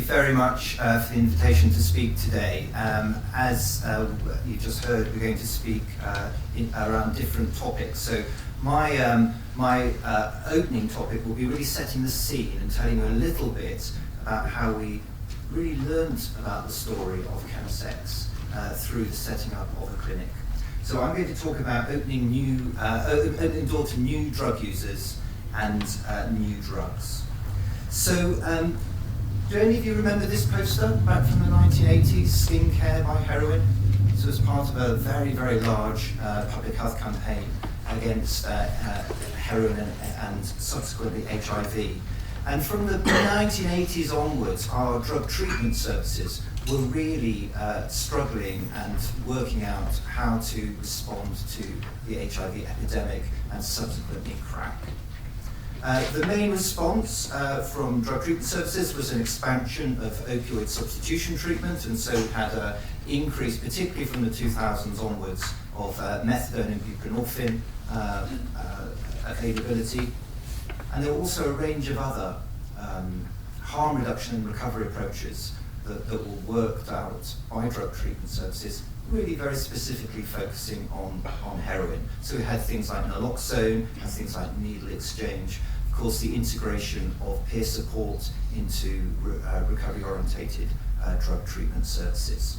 very much for the invitation to speak today. As you just heard, we're going to speak around different topics. So my opening topic will be really setting the scene and telling you a little bit about how we really learned about the story of Chemsex through the setting up of a clinic. So I'm going to talk about opening the door to new drug users and new drugs. So, do any of you remember this poster back from the 1980s, Skincare by Heroin? So it was part of a very, very large public health campaign against heroin and subsequently HIV. And from the 1980s onwards, our drug treatment services were really struggling and working out how to respond to the HIV epidemic and subsequently crack. The main response from drug treatment services was an expansion of opioid substitution treatment, and so we had an increase, particularly from the 2000s onwards, of methadone and buprenorphine availability. And there were also a range of other harm reduction and recovery approaches that were worked out by drug treatment services, really very specifically focusing on heroin. So we had things like naloxone and things like needle exchange, of course the integration of peer support into recovery-orientated drug treatment services.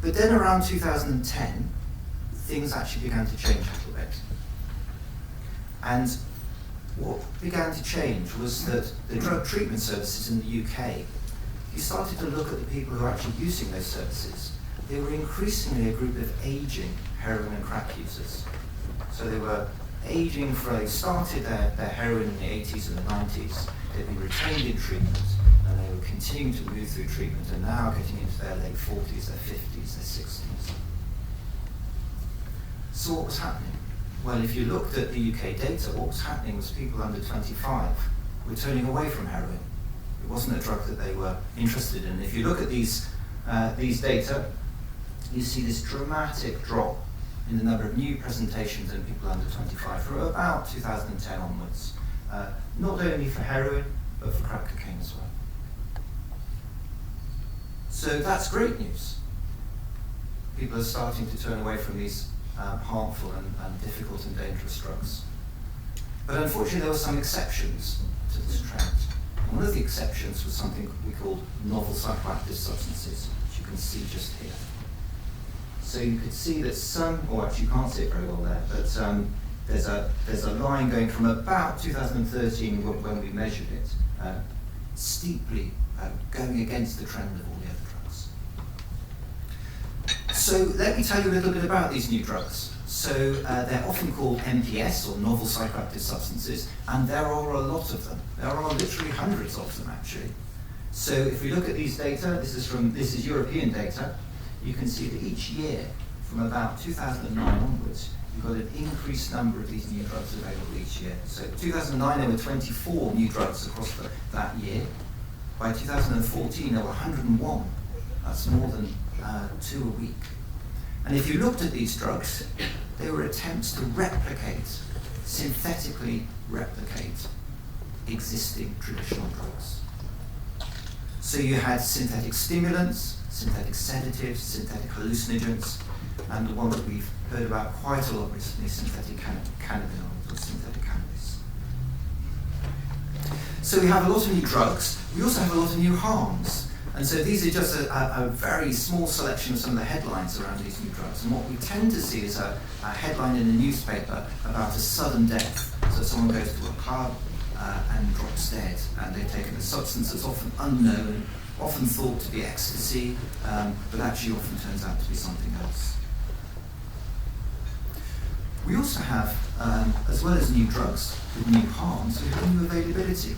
But then around 2010, things actually began to change a little bit. And what began to change was that the drug treatment services in the UK, you started to look at the people who were actually using those services. They were increasingly a group of aging heroin and crack users. So they were aging they started their heroin in the 80s and the 90s, they'd been retained in treatment, and they were continuing to move through treatment and now getting into their late 40s, their 50s, their 60s. So what was happening? Well, if you looked at the UK data, what was happening was people under 25 were turning away from heroin. It wasn't a drug that they were interested in. If you look at these data, you see this dramatic drop in the number of new presentations in people under 25 from about 2010 onwards, not only for heroin, but for crack cocaine as well. So that's great news. People are starting to turn away from these harmful and difficult and dangerous drugs. But unfortunately there were some exceptions to this trend. One of the exceptions was something we called novel psychoactive substances, which you can see just here. So you could see that or actually you can't see it very well there, but there's a line going from about 2013 when we measured it, steeply going against the trend of all the other drugs. So let me tell you a little bit about these new drugs. So they're often called NPS, or novel psychoactive substances, and there are a lot of them. There are literally hundreds of them, actually. So if we look at these data, this is European data, you can see that each year, from about 2009 onwards, you've got an increased number of these new drugs available each year. So 2009, there were 24 new drugs across that year. By 2014, there were 101. That's more than 2 a week. And if you looked at these drugs, they were attempts to synthetically replicate existing traditional drugs. So you had synthetic stimulants, synthetic sedatives, synthetic hallucinogens, and the one that we've heard about quite a lot recently, synthetic cannabinoids or synthetic cannabis. So we have a lot of new drugs. We also have a lot of new harms. And so these are just a very small selection of some of the headlines around these new drugs. And what we tend to see is a headline in a newspaper about a sudden death. So someone goes to a pub and drops dead, and they've taken a substance that's often unknown, often thought to be ecstasy, but actually often turns out to be something else. We also have, as well as new drugs with new harms, we have new availability.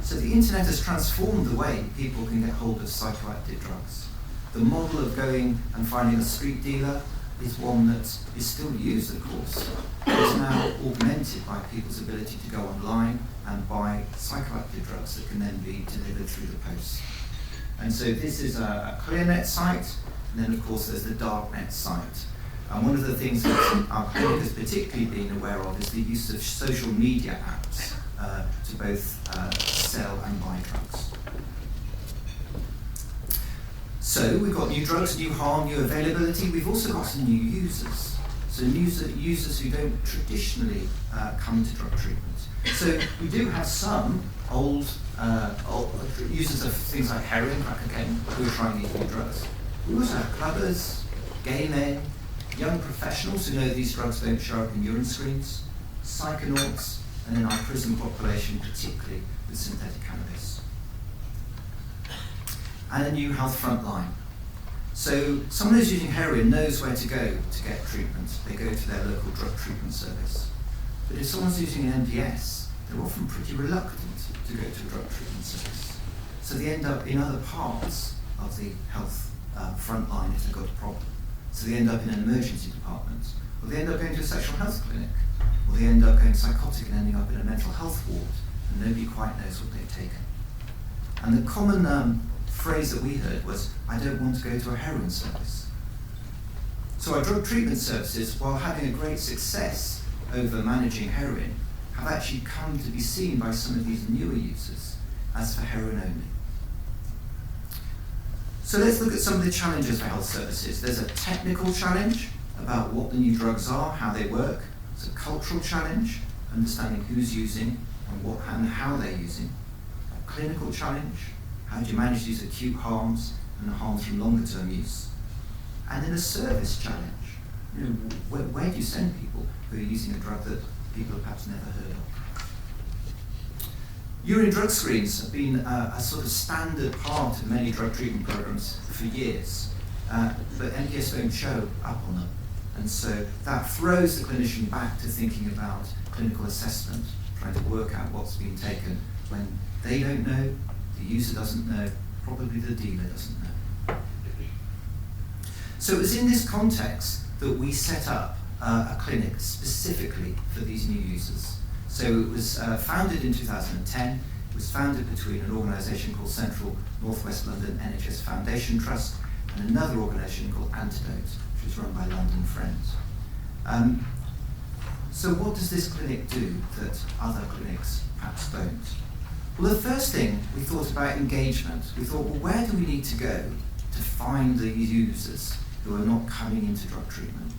So the internet has transformed the way people can get hold of psychoactive drugs. The model of going and finding a street dealer is one that is still used, of course, but is now augmented by people's ability to go online and buy psychoactive drugs that can then be delivered through the post. And so this is a ClearNet site, and then of course there's the Darknet site. And one of the things that our clinic has particularly been aware of is the use of social media apps to both sell and buy drugs. So we've got new drugs, new harm, new availability. We've also got some new users. So users who don't traditionally come to drug treatment. So we do have some old users of things like heroin, crack cocaine, who are trying these new drugs. We also have clubbers, gay men, young professionals who know these drugs don't show up in urine screens, psychonauts, and in our prison population, particularly with synthetic cannabis. And a new health front line. So someone who's using heroin knows where to go to get treatment. They go to their local drug treatment service. But if someone's using an NPS, they're often pretty reluctant to go to a drug treatment service. So they end up in other parts of the health front line if they've got a problem. So they end up in an emergency department, or they end up going to a sexual health clinic, or they end up going psychotic and ending up in a mental health ward, and nobody quite knows what they've taken. And the common phrase that we heard was, I don't want to go to a heroin service. So our drug treatment services, while having a great success over managing heroin, have actually come to be seen by some of these newer users as for heroin only. So let's look at some of the challenges for health services. There's a technical challenge about what the new drugs are, how they work. There's a cultural challenge, understanding who's using and how they're using. A clinical challenge, how do you manage these acute harms and the harms from longer term use? And then a service challenge. You know, where do you send people who are using a drug that people have perhaps never heard of? Urine drug screens have been a sort of standard part of many drug treatment programs for years, but NPS don't show up on them. And so that throws the clinician back to thinking about clinical assessment, trying to work out what's been taken when they don't know, the user doesn't know, probably the dealer doesn't know. So it was in this context that we set up a clinic specifically for these new users. So it was founded in 2010. It was founded between an organisation called Central Northwest London NHS Foundation Trust and another organisation called Antidote, which was run by London Friends. So what does this clinic do that other clinics perhaps don't? Well, the first thing we thought about engagement. We thought, well, where do we need to go to find the users who are not coming into drug treatment?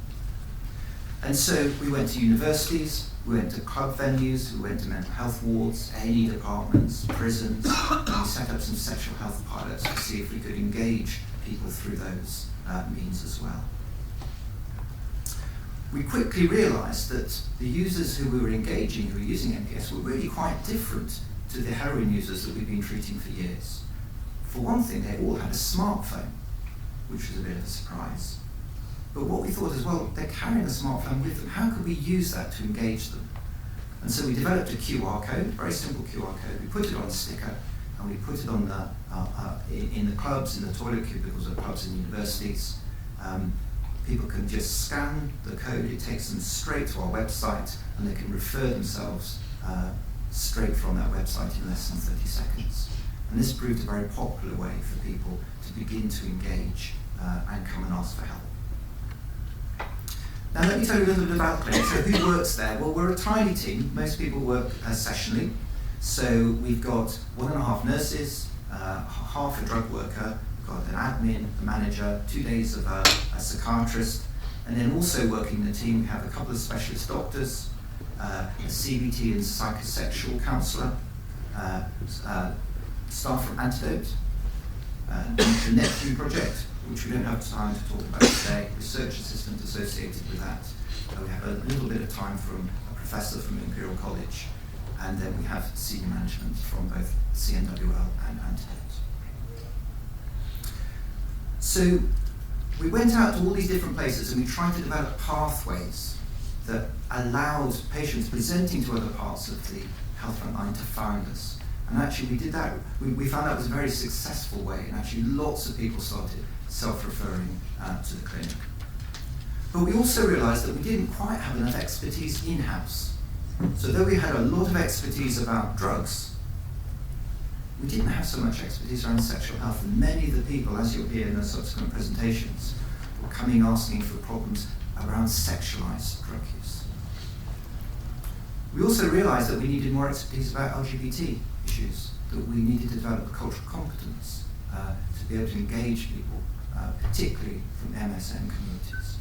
And so we went to universities, we went to club venues, we went to mental health wards, A&E departments, prisons, and we set up some sexual health pilots to see if we could engage people through those means as well. We quickly realised that the users who we were engaging, who were using NPS, were really quite different to the heroin users that we've been treating for years. For one thing, they all had a smartphone, which was a bit of a surprise. But what we thought as well, they're carrying a smartphone with them. How could we use that to engage them? And so we developed a QR code, very simple QR code. We put it on a sticker, and we put it on in the clubs, in the toilet cubicles of clubs and universities. People can just scan the code. It takes them straight to our website, and they can refer themselves straight from that website in less than 30 seconds. And this proved a very popular way for people to begin to engage and come and ask for help. Now let me tell you a little bit about the clinic. So who works there? Well, we're a tiny team. Most people work sessionally. So we've got 1.5 nurses, half a drug worker, we've got an admin, a manager, 2 days of a psychiatrist, and then also working in the team we have a couple of specialist doctors, a CBT and psychosexual counsellor, staff from Antidote, the Neptune Project, which we don't have time to talk about today, research assistant associated with that. We have a little bit of time from a professor from Imperial College, and then we have senior management from both CNWL and Antidote. So we went out to all these different places and we tried to develop pathways that allowed patients presenting to other parts of the health front line to find us. And actually we did that, we found that was a very successful way, and actually lots of people started self-referring to the clinic. But we also realised that we didn't quite have enough expertise in-house. So though we had a lot of expertise about drugs, we didn't have so much expertise around sexual health, and many of the people, as you'll hear in the subsequent presentations, were coming asking for problems around sexualized drug use. We also realised that we needed more expertise about LGBT issues, that we needed to develop cultural competence to be able to engage people, particularly from MSM communities.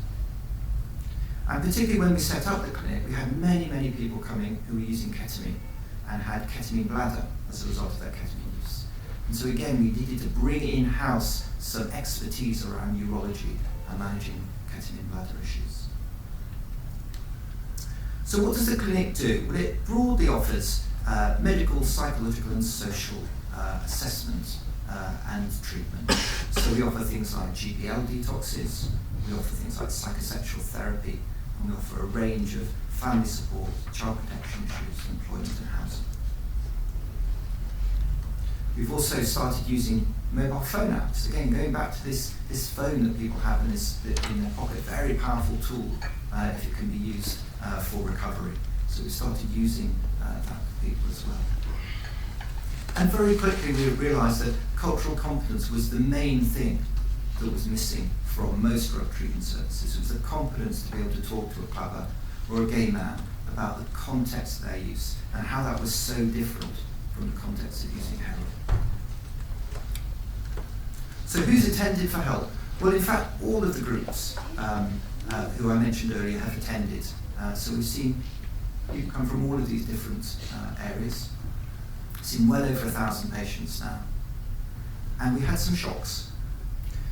And particularly when we set up the clinic, we had many, many people coming who were using ketamine and had ketamine bladder as a result of their ketamine use. And so again, we needed to bring in-house some expertise around neurology and managing ketamine bladder issues. So what does the clinic do? Well, it broadly offers medical, psychological and social assessment and treatment. So we offer things like GPL detoxes, we offer things like psychosexual therapy, and we offer a range of family support, child protection issues, employment and housing. We've also started using mobile phone apps. Again, going back to this phone that people have in their pocket, very powerful tool if it can be used for recovery. So we started using that for people as well. And very quickly we realised that cultural competence was the main thing that was missing from most drug treatment services. It was the competence to be able to talk to a clubber or a gay man about the context of their use and how that was so different from the context of using heroin. So who's attended for help? Well, in fact, all of the groups who I mentioned earlier have attended. So we've seen people come from all of these different areas. We've seen well over 1,000 patients now. And we had some shocks.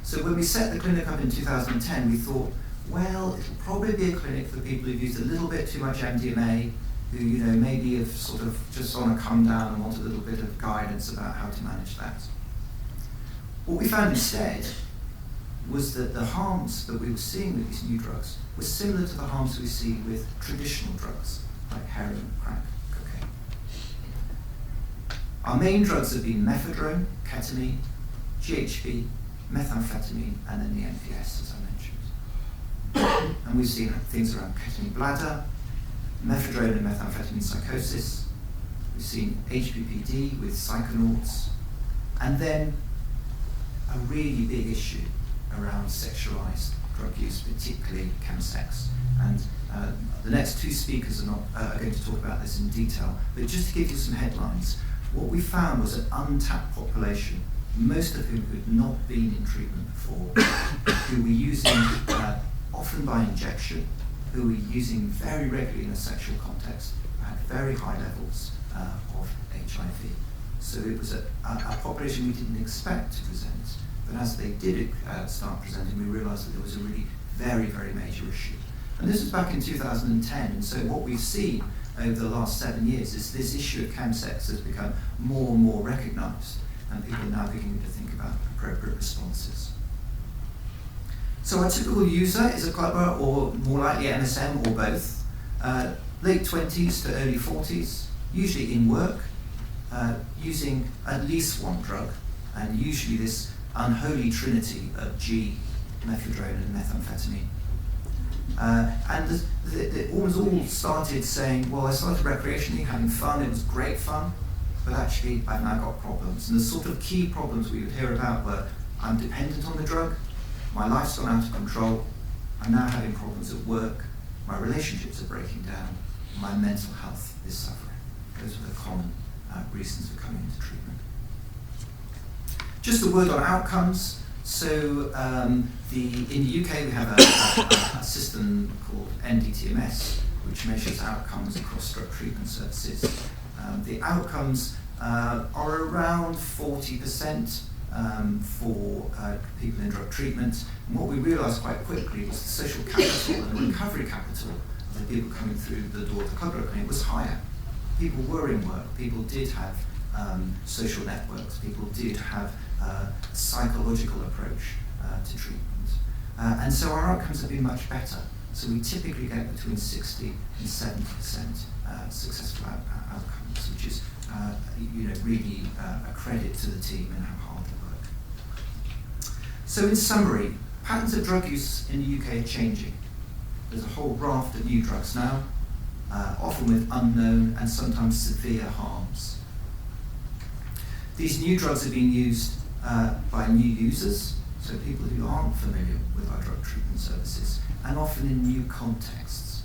So when we set the clinic up in 2010, we thought, well, it'll probably be a clinic for people who've used a little bit too much MDMA, who maybe have sort of just on a come down and want a little bit of guidance about how to manage that. What we found instead was that the harms that we were seeing with these new drugs were similar to the harms we see with traditional drugs, like heroin, crack, cocaine. Our main drugs have been mephedrone, ketamine, GHB, methamphetamine, and then the NPS, as I mentioned. And we've seen things around ketamine bladder, mephedrone and methamphetamine psychosis. We've seen HPPD with psychonauts, and then a really big issue around sexualized drug use, particularly chemsex. And the next two speakers are going to talk about this in detail, but just to give you some headlines, what we found was an untapped population, most of whom had not been in treatment before, who were using, often by injection, who were using very regularly in a sexual context, had very high levels of HIV. So it was a population we didn't expect to present, but as they did start presenting, we realized that there was a really very, very major issue. And this was back in 2010, and so what we've seen over the last 7 years is this issue of chemsex has become more and more recognized, and people are now beginning to think about appropriate responses. So our typical user is a clubber, or more likely MSM, or both. Late 20s to early 40s, usually in work, using at least one drug, and usually this unholy trinity of G, mephedrone and methamphetamine. And it almost all started saying, well, I started recreationally, having fun, it was great fun, but actually I've now got problems. And the sort of key problems we would hear about were, I'm dependent on the drug, my life's gone out of control, I'm now having problems at work, my relationships are breaking down, my mental health is suffering. Those are the common reasons for coming into treatment. Just a word on outcomes. So in the UK we have a system called NDTMS, which measures outcomes across drug treatment services. The outcomes are around 40% for people in drug treatment. And what we realised quite quickly was the social capital and recovery capital of the people coming through the door of the club clinic was higher. People were in work, people did have social networks, people did have a psychological approach to treatment. And so our outcomes have been much better. So we typically get between 60 and 70% successful outcomes, which is really a credit to the team and how hard they work. So in summary, patterns of drug use in the UK are changing. There's a whole raft of new drugs now, often with unknown and sometimes severe harms. These new drugs are being used by new users, so people who aren't familiar with our drug treatment services, and often in new contexts.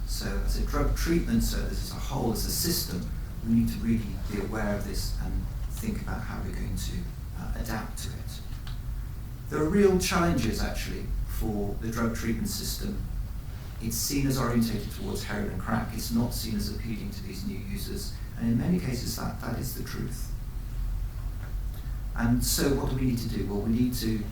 So as a drug treatment service as a whole, as a system, we need to really be aware of this and think about how we're going to adapt to it. There are real challenges, actually, for the drug treatment system. It's seen as orientated towards heroin and crack. It's not seen as appealing to these new users. And in many cases, that is the truth. And so what do we need to do? Well, we need to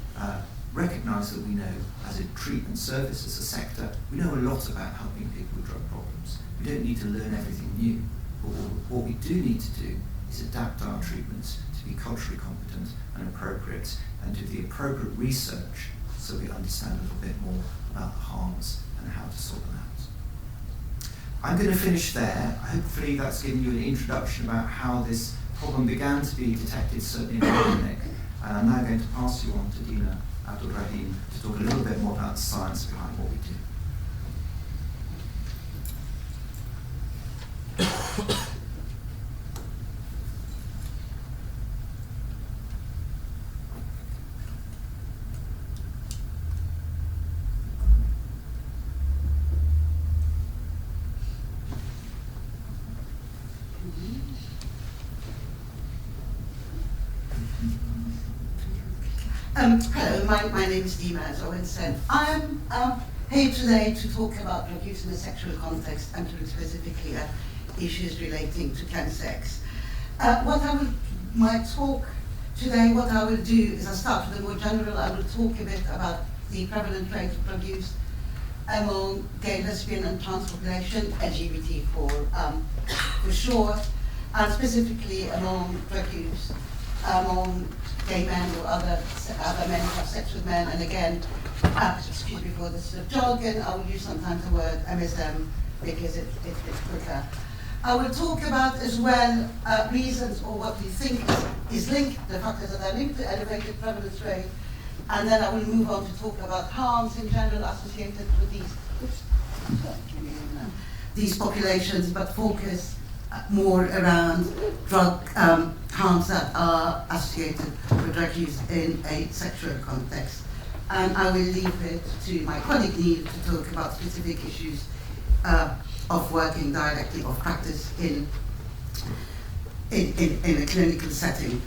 recognise that we know, as a treatment service, as a sector, we know a lot about helping people with drug problems. We don't need to learn everything new. But what we do need to do is adapt our treatments to be culturally competent and appropriate, and do the appropriate research so we understand a little bit more about the harms and how to sort them out. I'm going to finish there. Hopefully that's given you an introduction about how this problem began to be detected, certainly in our clinic. And I'm now going to pass you on to Dima Abdulrahim to talk a little bit more about the science behind what we do. Hello, my name is Dima, as Owen said. I'm here today to talk about drug use in a sexual context and to look specifically at issues relating to chemsex. My talk today, what I will do is I'll start with the more general. I will talk a bit about the prevalent rate of drug use among gay, lesbian and trans population, LGBT for short, and specifically among drug use among gay men or other men who have sex with men. And again, excuse me for this sort of jargon, I will use sometimes the word MSM because it's quicker. I will talk about as well reasons or what we think is linked, the factors that are linked to elevated prevalence rate, and then I will move on to talk about harms in general associated with these populations, but focus more around drug harms that are associated with drug use in a sexual context. And I will leave it to my colleague Neil to talk about specific issues of working directly of practice in a clinical setting.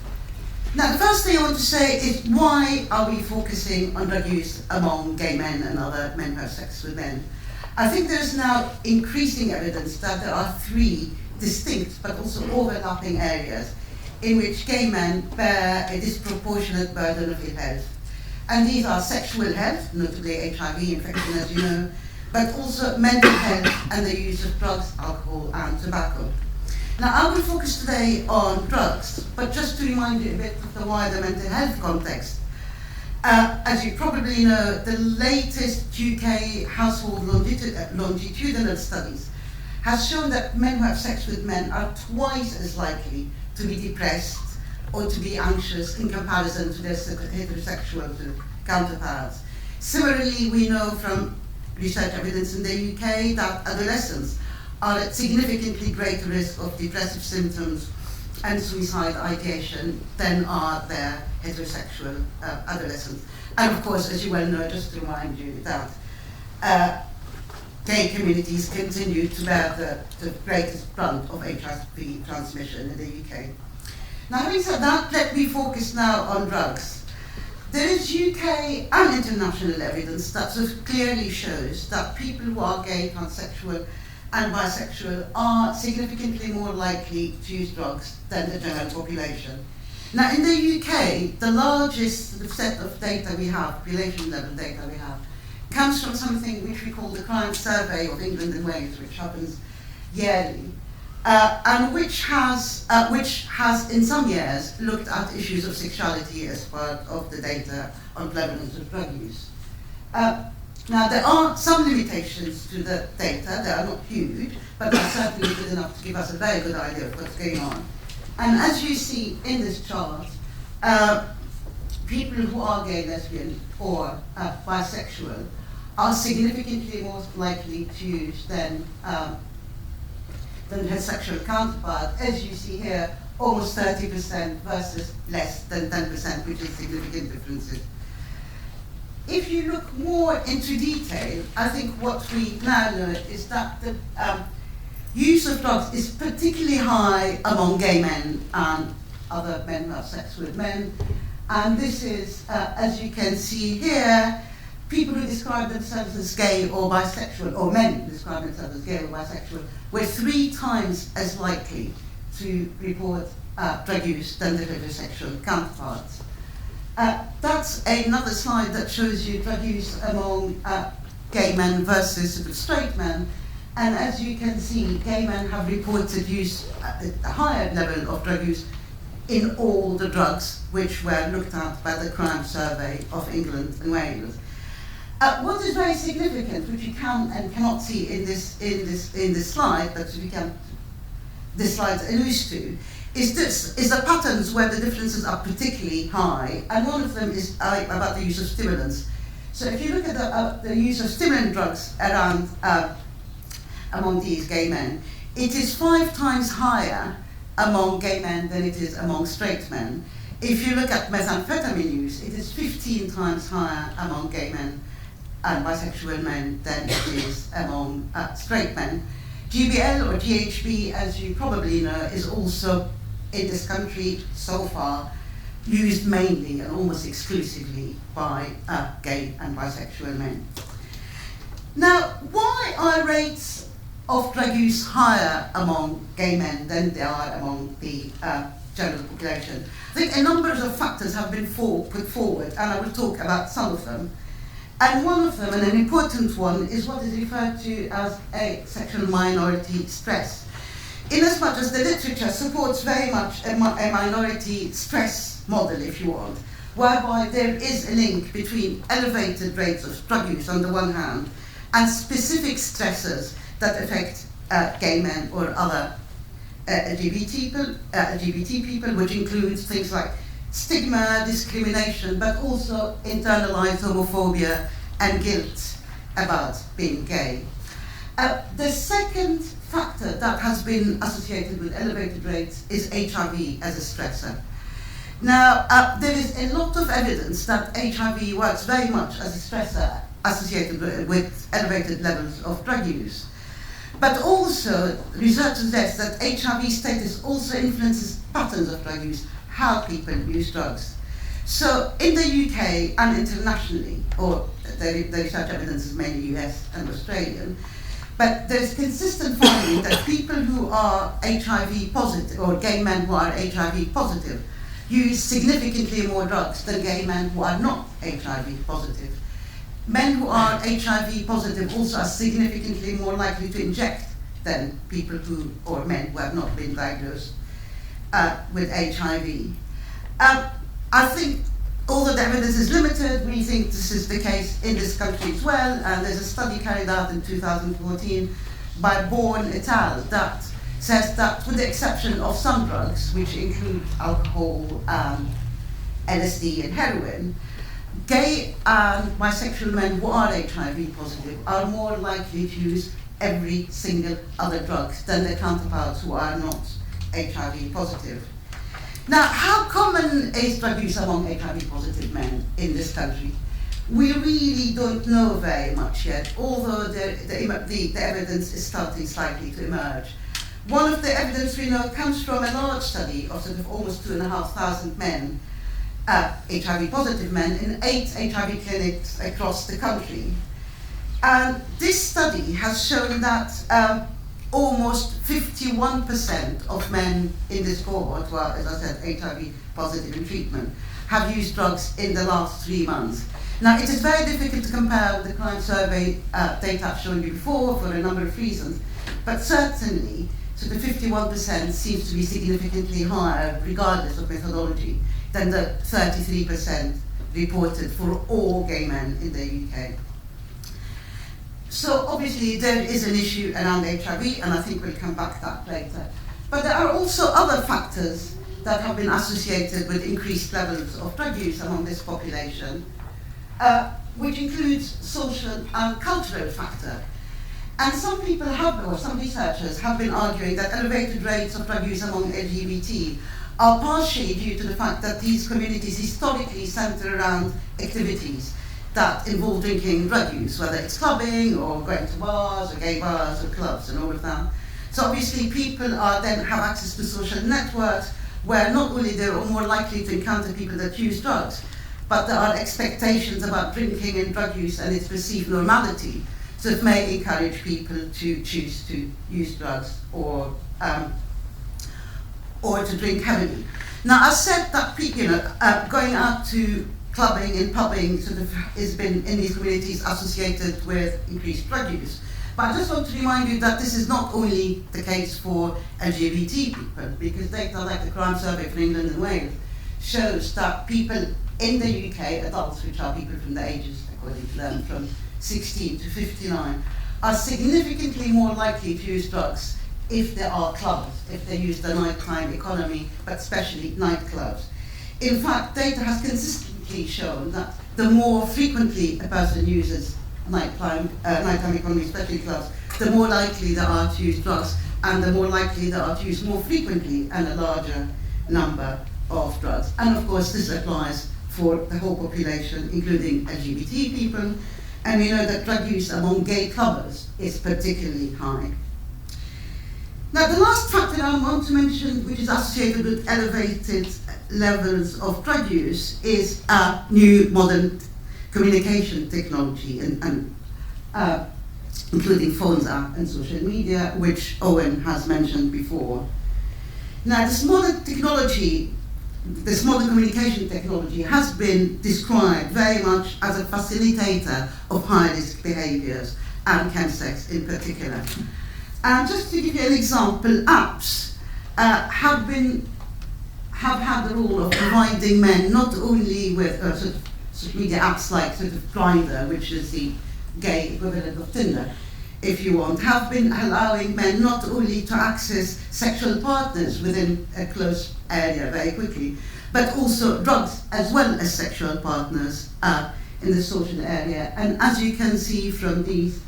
Now, the first thing I want to say is, why are we focusing on drug use among gay men and other men who have sex with men? I think there is now increasing evidence that there are three distinct but also overlapping areas in which gay men bear a disproportionate burden of ill health. And these are sexual health, notably HIV infection, as you know, but also mental health and the use of drugs, alcohol and tobacco. Now, I will focus today on drugs, but just to remind you a bit of the wider mental health context. As you probably know, the latest UK household longitudinal studies has shown that men who have sex with men are twice as likely to be depressed or to be anxious in comparison to their heterosexual counterparts. Similarly, we know from research evidence in the UK that adolescents are at significantly greater risk of depressive symptoms and suicide ideation than are their heterosexual adolescents. And of course, as you well know, just to remind you that gay communities continue to bear the greatest brunt of HIV transmission in the UK. Now, having said that, let me focus now on drugs. There is UK and international evidence that sort of clearly shows that people who are gay, transsexual and bisexual are significantly more likely to use drugs than the general population. Now, in the UK, the largest sort of set of data we have, population level data we have, comes from something which we call the Crime Survey of England and Wales, which happens yearly, and which has in some years looked at issues of sexuality as part of the data on prevalence of drug use. Now, there are some limitations to the data. They are not huge, but they're certainly good enough to give us a very good idea of what's going on. And as you see in this chart, people who are gay, lesbian, or bisexual are significantly more likely to use than their sexual counterpart. As you see here, almost 30% versus less than 10%, which is significant differences. If you look more into detail, I think what we now know is that the use of drugs is particularly high among gay men and other men who have sex with men. And this is, as you can see here, people who describe themselves as gay or bisexual, or men who describe themselves as gay or bisexual, were 3 times as likely to report drug use than their heterosexual counterparts. That's another slide that shows you drug use among gay men versus sort of straight men. And as you can see, gay men have reported use at a higher level of drug use in all the drugs which were looked at by the Crime Survey of England and Wales. What is very significant, which you can and cannot see in this slide, but this slide alludes to, is the patterns where the differences are particularly high, and one of them is about the use of stimulants. So if you look at the use of stimulant drugs around among these gay men, it is 5 times higher among gay men than it is among straight men. If you look at methamphetamine use, it is 15 times higher among gay men and bisexual men than it is among straight men. GBL or GHB, as you probably know, is also in this country so far used mainly and almost exclusively by gay and bisexual men. Now, why are rates of drug use higher among gay men than they are among the general population? I think a number of factors have been put forward, and I will talk about some of them. And one of them, and an important one, is what is referred to as a sexual minority stress. Inasmuch as the literature supports very much a minority stress model, if you want, whereby there is a link between elevated rates of drug use on the one hand and specific stressors that affect gay men or other LGBT people, which includes things like stigma, discrimination, but also internalized homophobia and guilt about being gay. The second factor that has been associated with elevated rates is HIV as a stressor. Now, there is a lot of evidence that HIV works very much as a stressor associated with elevated levels of drug use. But also, research suggests that HIV status also influences patterns of drug use, how people use drugs. So in the UK and internationally, or the research evidence is mainly US and Australian, but there's consistent finding that people who are HIV positive, or gay men who are HIV positive, use significantly more drugs than gay men who are not HIV positive. Men who are HIV positive also are significantly more likely to inject than people who, or men who have not been diagnosed with HIV. I think, although the evidence is limited, we think this is the case in this country as well, and there's a study carried out in 2014 by Bourne et al. That says that, with the exception of some drugs, which include alcohol, LSD and heroin, gay and bisexual men who are HIV positive are more likely to use every single other drug than their counterparts who are not HIV positive. Now, how common is drug use among HIV positive men in this country? We really don't know very much yet, although the evidence is starting slightly to emerge. One of the evidence we know comes from a large study of sort of almost 2,500 men, HIV positive men, in 8 HIV clinics across the country. And this study has shown that almost 51% of men in this cohort, who are, as I said, HIV positive in treatment, have used drugs in the last 3 months. Now, it is very difficult to compare with the Crime Survey data I've shown you before for a number of reasons, but certainly, so the 51% seems to be significantly higher, regardless of methodology, than the 33% reported for all gay men in the UK. So obviously there is an issue around HIV, and I think we'll come back to that later. But there are also other factors that have been associated with increased levels of drug use among this population, which includes social and cultural factor. And some people have, or some researchers have been arguing that elevated rates of drug use among LGBT are partially due to the fact that these communities historically center around activities that involve drinking and drug use, whether it's clubbing or going to bars or gay bars or clubs and all of that. So obviously people are then have access to social networks where not only they are more likely to encounter people that use drugs, but there are expectations about drinking and drug use and its perceived normality, so it may encourage people to choose to use drugs or to drink heavily. Now, I said that going out to clubbing and pubbing sort of has been in these communities associated with increased drug use. But I just want to remind you that this is not only the case for LGBT people, because data like the crime survey for England and Wales shows that people in the UK, adults, which are people from the ages, according to them, from 16 to 59, are significantly more likely to use drugs if they are clubbers, if they use the nighttime economy, but especially nightclubs. In fact, data has consistently shown that the more frequently a person uses nighttime economy, especially clubs, the more likely they are to use drugs, and the more likely they are to use more frequently and a larger number of drugs. And of course, this applies for the whole population, including LGBT people, and we know that drug use among gay clubbers is particularly high. Now, the last factor I want to mention, which is associated with elevated levels of drug use, is new modern communication technology, and including phones, and social media, which Owen has mentioned before. Now, this modern communication technology has been described very much as a facilitator of high-risk behaviors, and Chemsex in particular. Just to give you an example, apps have had the role of providing men not only with sort of social media apps like sort of Grindr, which is the gay equivalent of Tinder, if you want, have been allowing men not only to access sexual partners within a close area very quickly, but also drugs as well as sexual partners in the social area. And as you can see from these,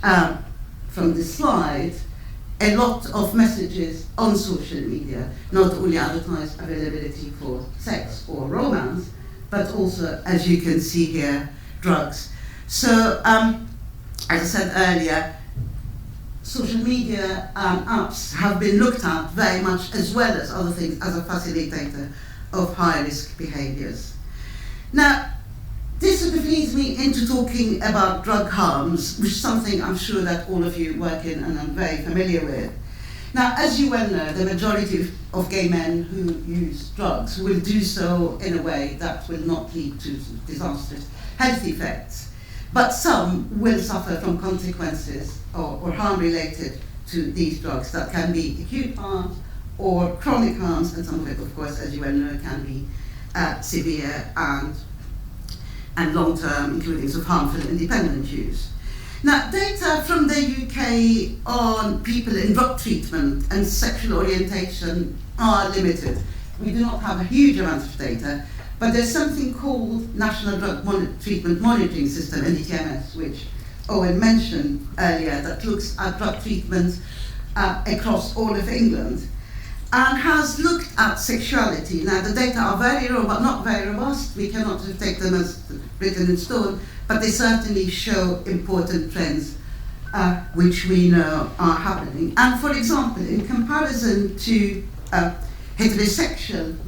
from this slide, a lot of messages on social media not only advertise availability for sex or romance, but also, as you can see here, drugs. So, as I said earlier, social media apps have been looked at very much, as well as other things, as a facilitator of high-risk behaviors. Now, this sort of leads me into talking about drug harms, which is something I'm sure that all of you work in and I'm very familiar with. Now, as you well know, the majority of gay men who use drugs will do so in a way that will not lead to disastrous health effects. But some will suffer from consequences or harm related to these drugs that can be acute harms or chronic harms, and some of it, of course, as you well know, can be severe and long-term, including sort of harmful independent use. Now, data from the UK on people in drug treatment and sexual orientation are limited. We do not have a huge amount of data, but there's something called National Drug Treatment Monitoring System, NDTMS, which Owen mentioned earlier, that looks at drug treatment across all of England, and has looked at sexuality. Now, the data are very not very robust. We cannot take them as written in stone, but they certainly show important trends which we know are happening. And for example, in comparison to heterosexual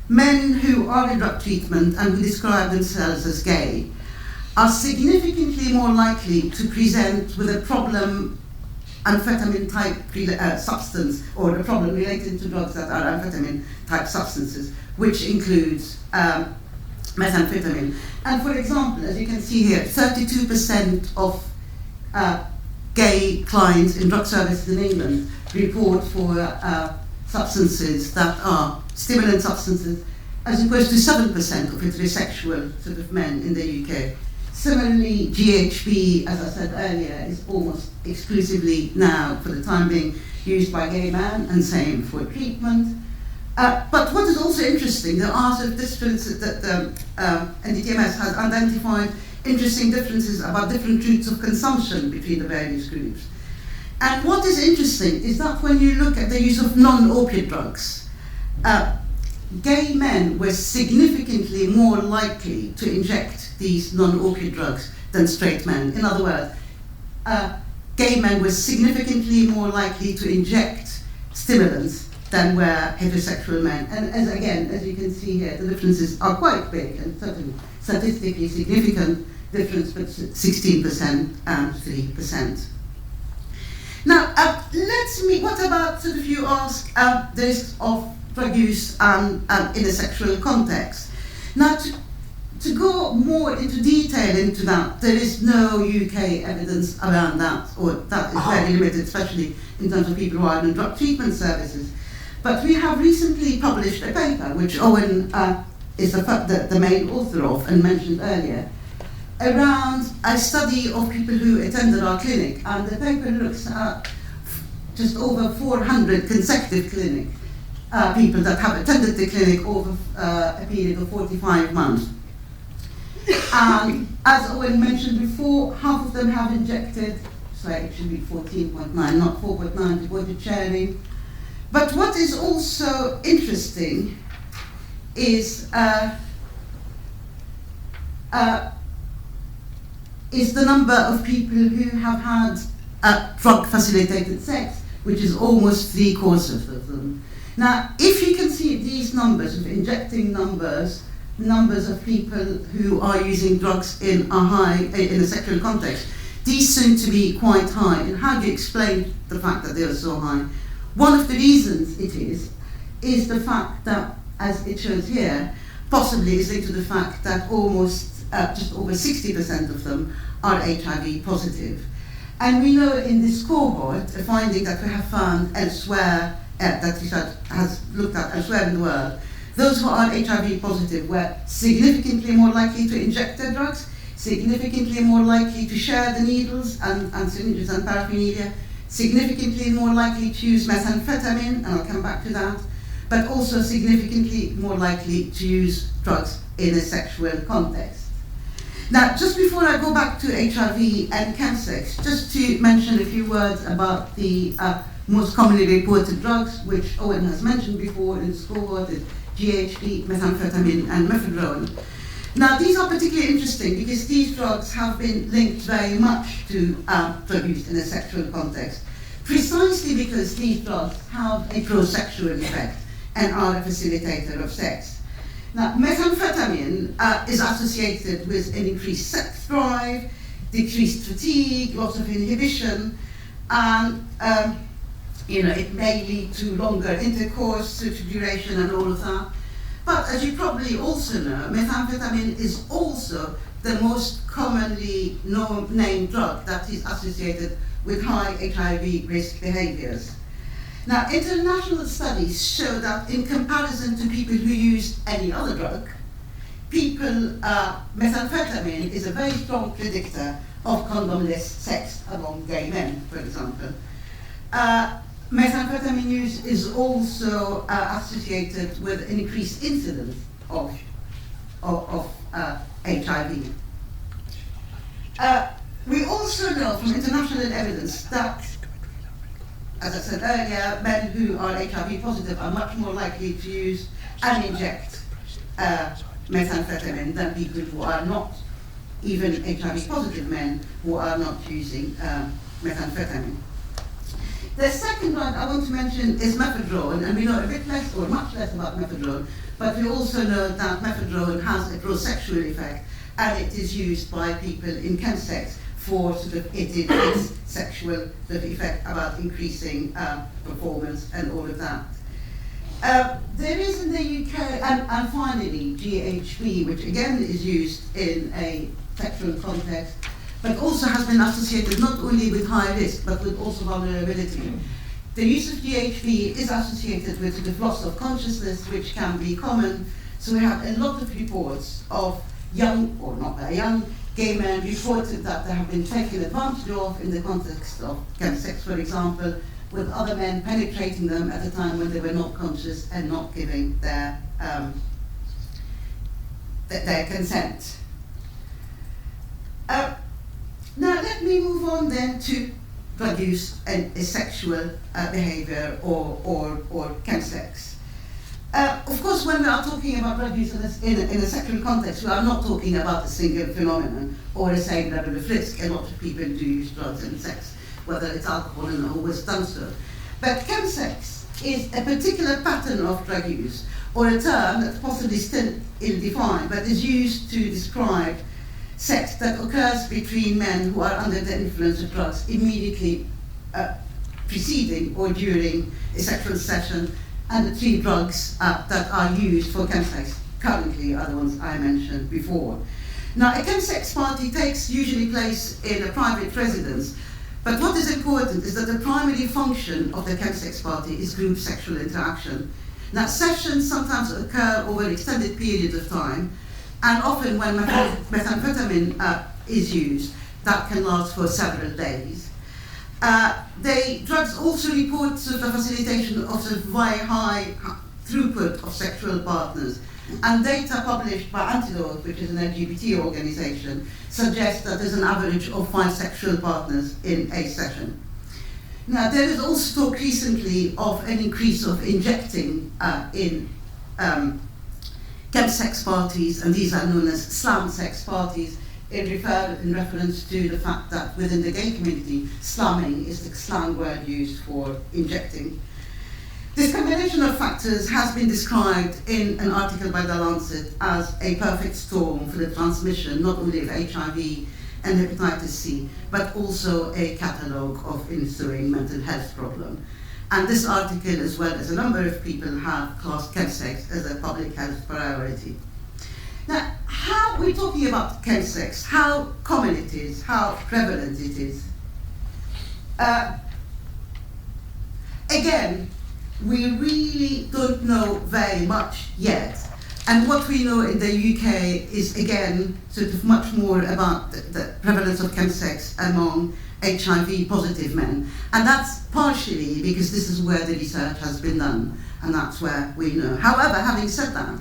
men who are in drug treatment and who describe themselves as gay are significantly more likely to present with a problem amphetamine type substance, or a problem related to drugs that are amphetamine type substances, which includes methamphetamine. And for example, as you can see here, 32% of gay clients in drug services in England report for substances that are stimulant substances, as opposed to 7% of heterosexual sort of men in the UK. Similarly, GHB, as I said earlier, is almost exclusively now, for the time being, used by gay men, and same for treatment. But what is also interesting, there are sort of differences that NDTMS has identified interesting differences about different routes of consumption between the various groups. And what is interesting is that when you look at the use of non-opiate drugs, gay men were significantly more likely to inject these non-opiate drugs than straight men. In other words, gay men were significantly more likely to inject stimulants than were heterosexual men. And as you can see here, the differences are quite big and certainly statistically significant difference, but 16% and 3%. Now, what about sort of you ask the risk of drug use in a sexual context? Now, to go more into detail into that, there is no UK evidence around that, or that is very limited, especially in terms of people who are in drug treatment services. But we have recently published a paper, which Owen is the main author of and mentioned earlier, around a study of people who attended our clinic. And the paper looks at just over 400 consecutive clinic people that have attended the clinic over a period of 45 months. And as Owen mentioned before, half of them have injected, it should be 14.9, not 4.9, devoted sharing. But what is also interesting is the number of people who have had drug-facilitated sex, which is almost 3/4 of them. Now, if you can see these numbers of injecting numbers of people who are using drugs in a sexual context, these seem to be quite high. And how do you explain the fact that they are so high? One of the reasons it is the fact that, as it shows here, possibly is linked to the fact that almost just over 60% of them are HIV positive. And we know in this cohort, a finding that we have found elsewhere, that research has looked at elsewhere in the world, those who are HIV positive were significantly more likely to inject their drugs, significantly more likely to share the needles and syringes and paraphernalia, significantly more likely to use methamphetamine, and I'll come back to that, but also significantly more likely to use drugs in a sexual context. Now, just before I go back to HIV and chemsex, just to mention a few words about the most commonly reported drugs, which Owen has mentioned before in this cohort, is GHB, methamphetamine, and methadone. Now, these are particularly interesting because these drugs have been linked very much to drug use in a sexual context, precisely because these drugs have a pro-sexual effect and are a facilitator of sex. Now, methamphetamine is associated with an increased sex drive, decreased fatigue, loss of inhibition, and it may lead to longer intercourse, duration, and all of that. But as you probably also know, methamphetamine is also the most commonly named drug that is associated with high HIV risk behaviors. Now, international studies show that in comparison to people who use any other drug, methamphetamine is a very strong predictor of condomless sex among gay men, for example. Methamphetamine use is also associated with an increased incidence of HIV. We also know from international evidence that, as I said earlier, men who are HIV positive are much more likely to use and inject methamphetamine than people who are not, even HIV positive men who are not using methamphetamine. The second one I want to mention is methadone, and we know a bit less or much less about methadone, but we also know that methadone has a pro-sexual effect, and it is used by people in chemsex for its sexual effect about increasing performance and all of that. There is in the UK, and finally, GHB, which again is used in a sexual context, but also has been associated not only with high risk, but with also vulnerability. The use of GHB is associated with the loss of consciousness, which can be common. So we have a lot of reports of young, or not very young, gay men reported that they have been taken advantage of in the context of chemsex, for example, with other men penetrating them at a time when they were not conscious and not giving their consent. Now let me move on then to drug use and sexual behavior or chemsex. Of course, when we are talking about drug use in a sexual context, we are not talking about a single phenomenon or a same level of risk. A lot of people do use drugs in sex, whether it's alcohol and always done so. But chemsex is a particular pattern of drug use, or a term that's possibly still ill-defined, but is used to describe sex that occurs between men who are under the influence of drugs immediately preceding or during a sexual session, and the 3 drugs that are used for chemsex currently are the ones I mentioned before. Now, a chemsex party takes usually place in a private residence, but what is important is that the primary function of the chemsex party is group sexual interaction. Now, sessions sometimes occur over extended periods of time, and often when methamphetamine is used, that can last for several days. The drugs also report sort of the facilitation of sort of very high throughput of sexual partners. And data published by Antidote, which is an LGBT organization, suggests that there's an average of 5 sexual partners in a session. Now, there is also talk recently of an increase of injecting in chemsex parties, and these are known as slam sex parties, in reference to the fact that within the gay community, slamming is the slang word used for injecting. This combination of factors has been described in an article by The Lancet as a perfect storm for the transmission not only of HIV and hepatitis C, but also a catalogue of ensuing mental health problems. And this article, as well as a number of people, have classed chemsex as a public health priority. Now, how we're talking about chemsex, how common it is, how prevalent it is. Again, we really don't know very much yet. And what we know in the UK is, again, sort of much more about the prevalence of chemsex among HIV positive men. And that's partially because this is where the research has been done, and that's where we know. However, having said that,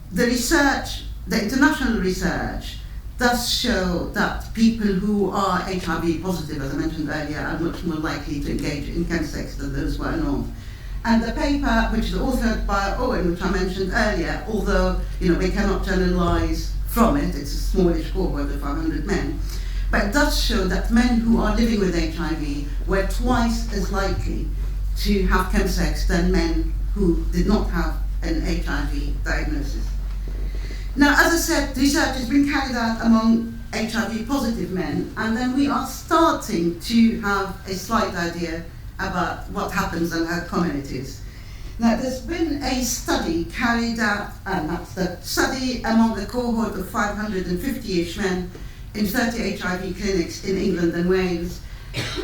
the research, the international research, does show that people who are HIV positive, as I mentioned earlier, are much more likely to engage in chemsex than those who are not. And the paper, which is authored by Owen, which I mentioned earlier, although we cannot generalize from it, it's a smallish cohort of 500 men, but it does show that men who are living with HIV were twice as likely to have chemsex than men who did not have an HIV diagnosis. Now, as I said, research has been carried out among HIV positive men, and then we are starting to have a slight idea about what happens and how common it is. Now, there's been a study carried out, and that's the study among a cohort of 550-ish men in 30 HIV clinics in England and Wales.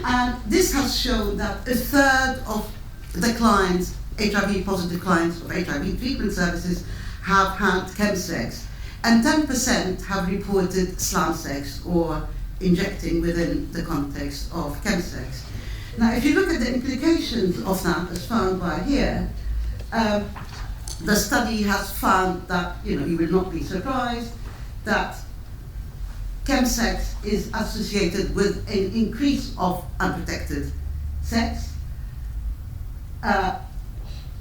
And this has shown that a third of the clients, HIV positive clients of HIV treatment services, have had chemsex, and 10% have reported slam sex or injecting within the context of chemsex. Now, if you look at the implications of that, as found by here, the study has found that, you will not be surprised, that chemsex is associated with an increase of unprotected sex,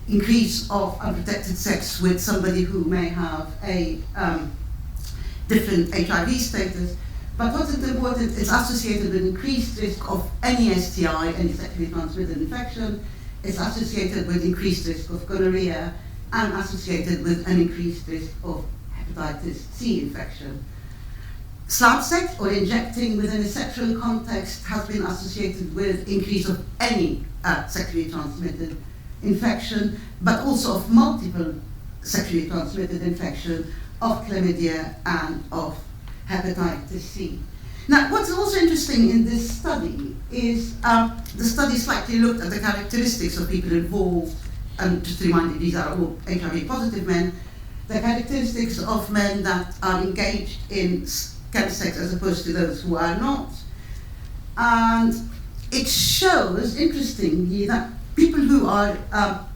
increase of unprotected sex with somebody who may have a different HIV status. But what is important, it's associated with increased risk of any STI, any sexually transmitted infection. It's associated with increased risk of gonorrhea, and associated with an increased risk of hepatitis C infection. Slam sex or injecting within a sexual context has been associated with increase of any sexually transmitted infection, but also of multiple sexually transmitted infection, of chlamydia and of hepatitis C. Now, what's also interesting in this study is the study slightly looked at the characteristics of people involved, and just to remind you, these are all HIV positive men, the characteristics of men that are engaged in chemsex as opposed to those who are not. And it shows, interestingly, that people who are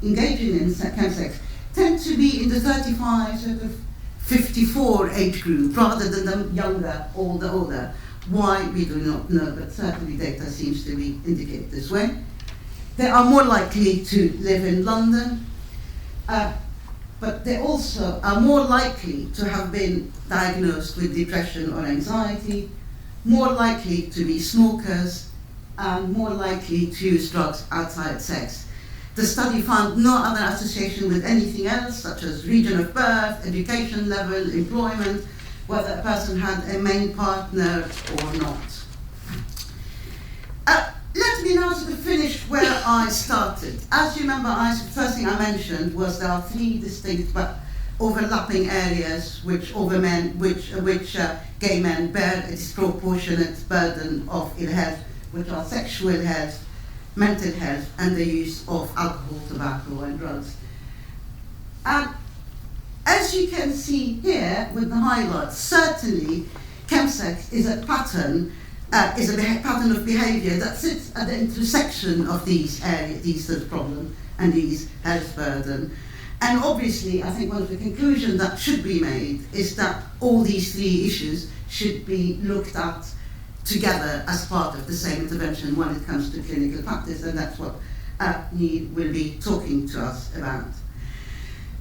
engaging in chemsex tend to be in the 35, sort of 54 age group, rather than the younger or the older. Why, we do not know, but certainly data seems to indicate this way. They are more likely to live in London, but they also are more likely to have been diagnosed with depression or anxiety, more likely to be smokers, and more likely to use drugs outside sex. The study found no other association with anything else, such as region of birth, education level, employment, whether a person had a main partner or not. Let me now sort of finish where I started. As you remember, the first thing I mentioned was there are three distinct but overlapping areas which gay men bear a disproportionate burden of ill health, which are sexual health, mental health, and the use of alcohol, tobacco, and drugs. And as you can see here with the highlights, certainly chemsex is a pattern of behaviour that sits at the intersection of these sort of problems and these health burden. And obviously, I think one of the conclusions that should be made is that all these three issues should be looked at together as part of the same intervention when it comes to clinical practice, and that's what Neil will be talking to us about.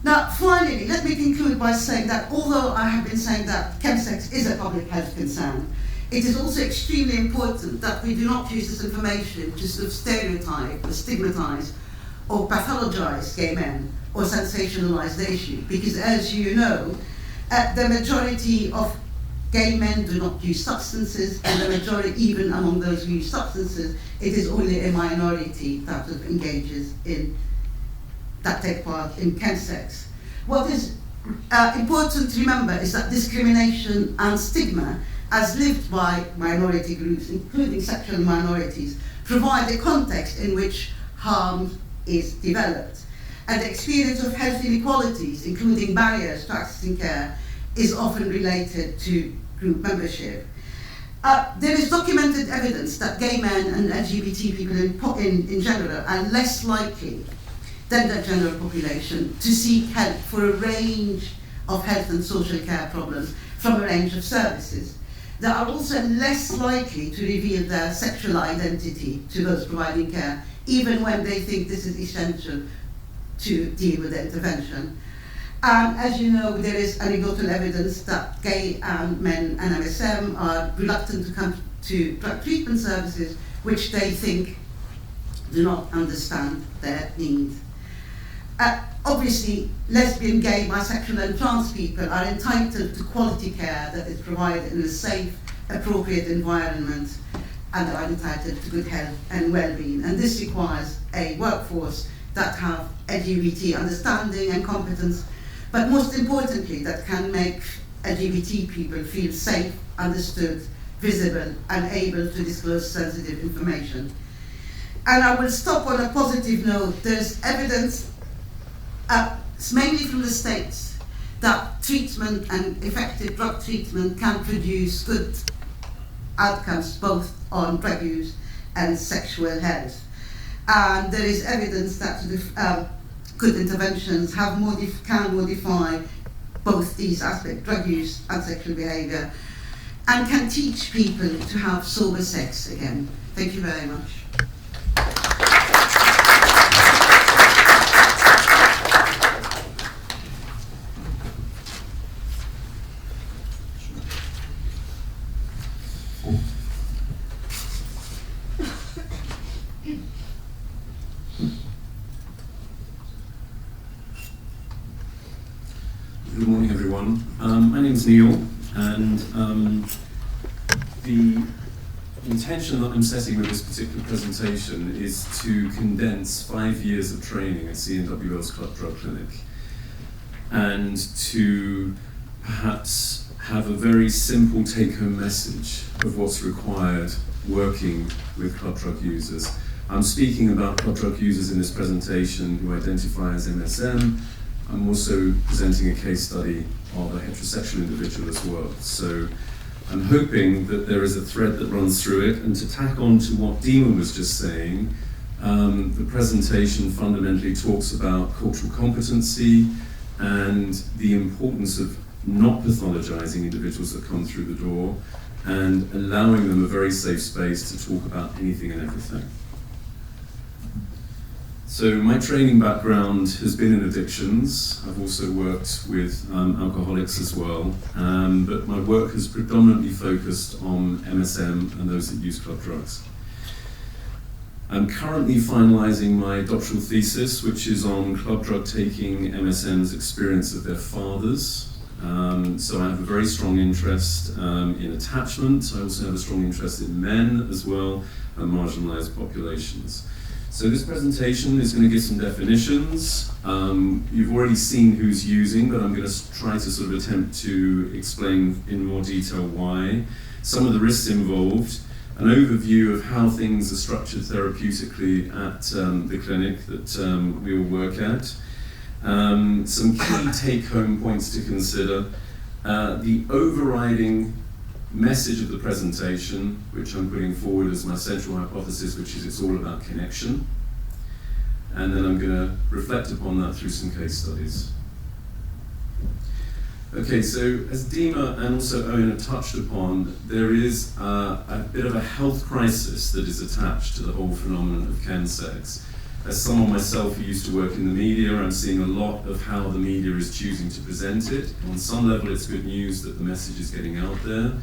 Now, finally, let me conclude by saying that although I have been saying that chemsex is a public health concern, it is also extremely important that we do not use this information to sort of stereotype or stigmatise or pathologise gay men or sensationalise the issue, because as you know, the majority of gay men do not use substances, and the majority, even among those who use substances, it is only a minority that sort of engages in, that take part in chemsex. What is important to remember is that discrimination and stigma, as lived by minority groups, including sexual minorities, provide a context in which harm is developed. And the experience of health inequalities, including barriers to accessing care, is often related to group membership. There is documented evidence that gay men and LGBT people in general are less likely than the general population to seek help for a range of health and social care problems from a range of services. They are also less likely to reveal their sexual identity to those providing care, even when they think this is essential to deal with the intervention. As you know, there is anecdotal evidence that gay men and MSM are reluctant to come to drug treatment services, which they think do not understand their needs. Obviously, lesbian, gay, bisexual and trans people are entitled to quality care that is provided in a safe, appropriate environment, and are entitled to good health and well-being. And this requires a workforce that have LGBT understanding and competence, but most importantly, that can make LGBT people feel safe, understood, visible, and able to disclose sensitive information. And I will stop on a positive note. There's evidence, mainly from the States, that treatment and effective drug treatment can produce good outcomes both on drug use and sexual health. And there is evidence that good interventions can modify both these aspects, drug use and sexual behaviour, and can teach people to have sober sex again. Thank you very much. Good morning, everyone. My name is Neil, and the intention that I'm setting with this particular presentation is to condense 5 years of training at CNWL's Drug Clinic, and to perhaps have a very simple take-home message of what's required working with club drug users. I'm speaking about club drug users in this presentation who identify as MSM. I'm also presenting a case study of a heterosexual individual as well. So I'm hoping that there is a thread that runs through it, and to tack on to what Dima was just saying, the presentation fundamentally talks about cultural competency and the importance of not pathologizing individuals that come through the door and allowing them a very safe space to talk about anything and everything. So my training background has been in addictions. I've also worked with alcoholics as well, but my work has predominantly focused on MSM and those that use club drugs. I'm currently finalising my doctoral thesis, which is on club drug taking MSM's experience of their fathers. So I have a very strong interest in attachment. I also have a strong interest in men as well, and marginalised populations. So this presentation is going to give some definitions. You've already seen who's using, but I'm going to try to sort of attempt to explain in more detail why, some of the risks involved, an overview of how things are structured therapeutically at the clinic that we all work at, some key take-home points to consider, the overriding message of the presentation, which I'm putting forward as my central hypothesis, which is it's all about connection, and then I'm going to reflect upon that through some case studies. Okay, so as Dima and also Owen have touched upon, there is a bit of a health crisis that is attached to the whole phenomenon of chemsex. As someone myself who used to work in the media, I'm seeing a lot of how the media is choosing to present it. On some level, it's good news that the message is getting out there,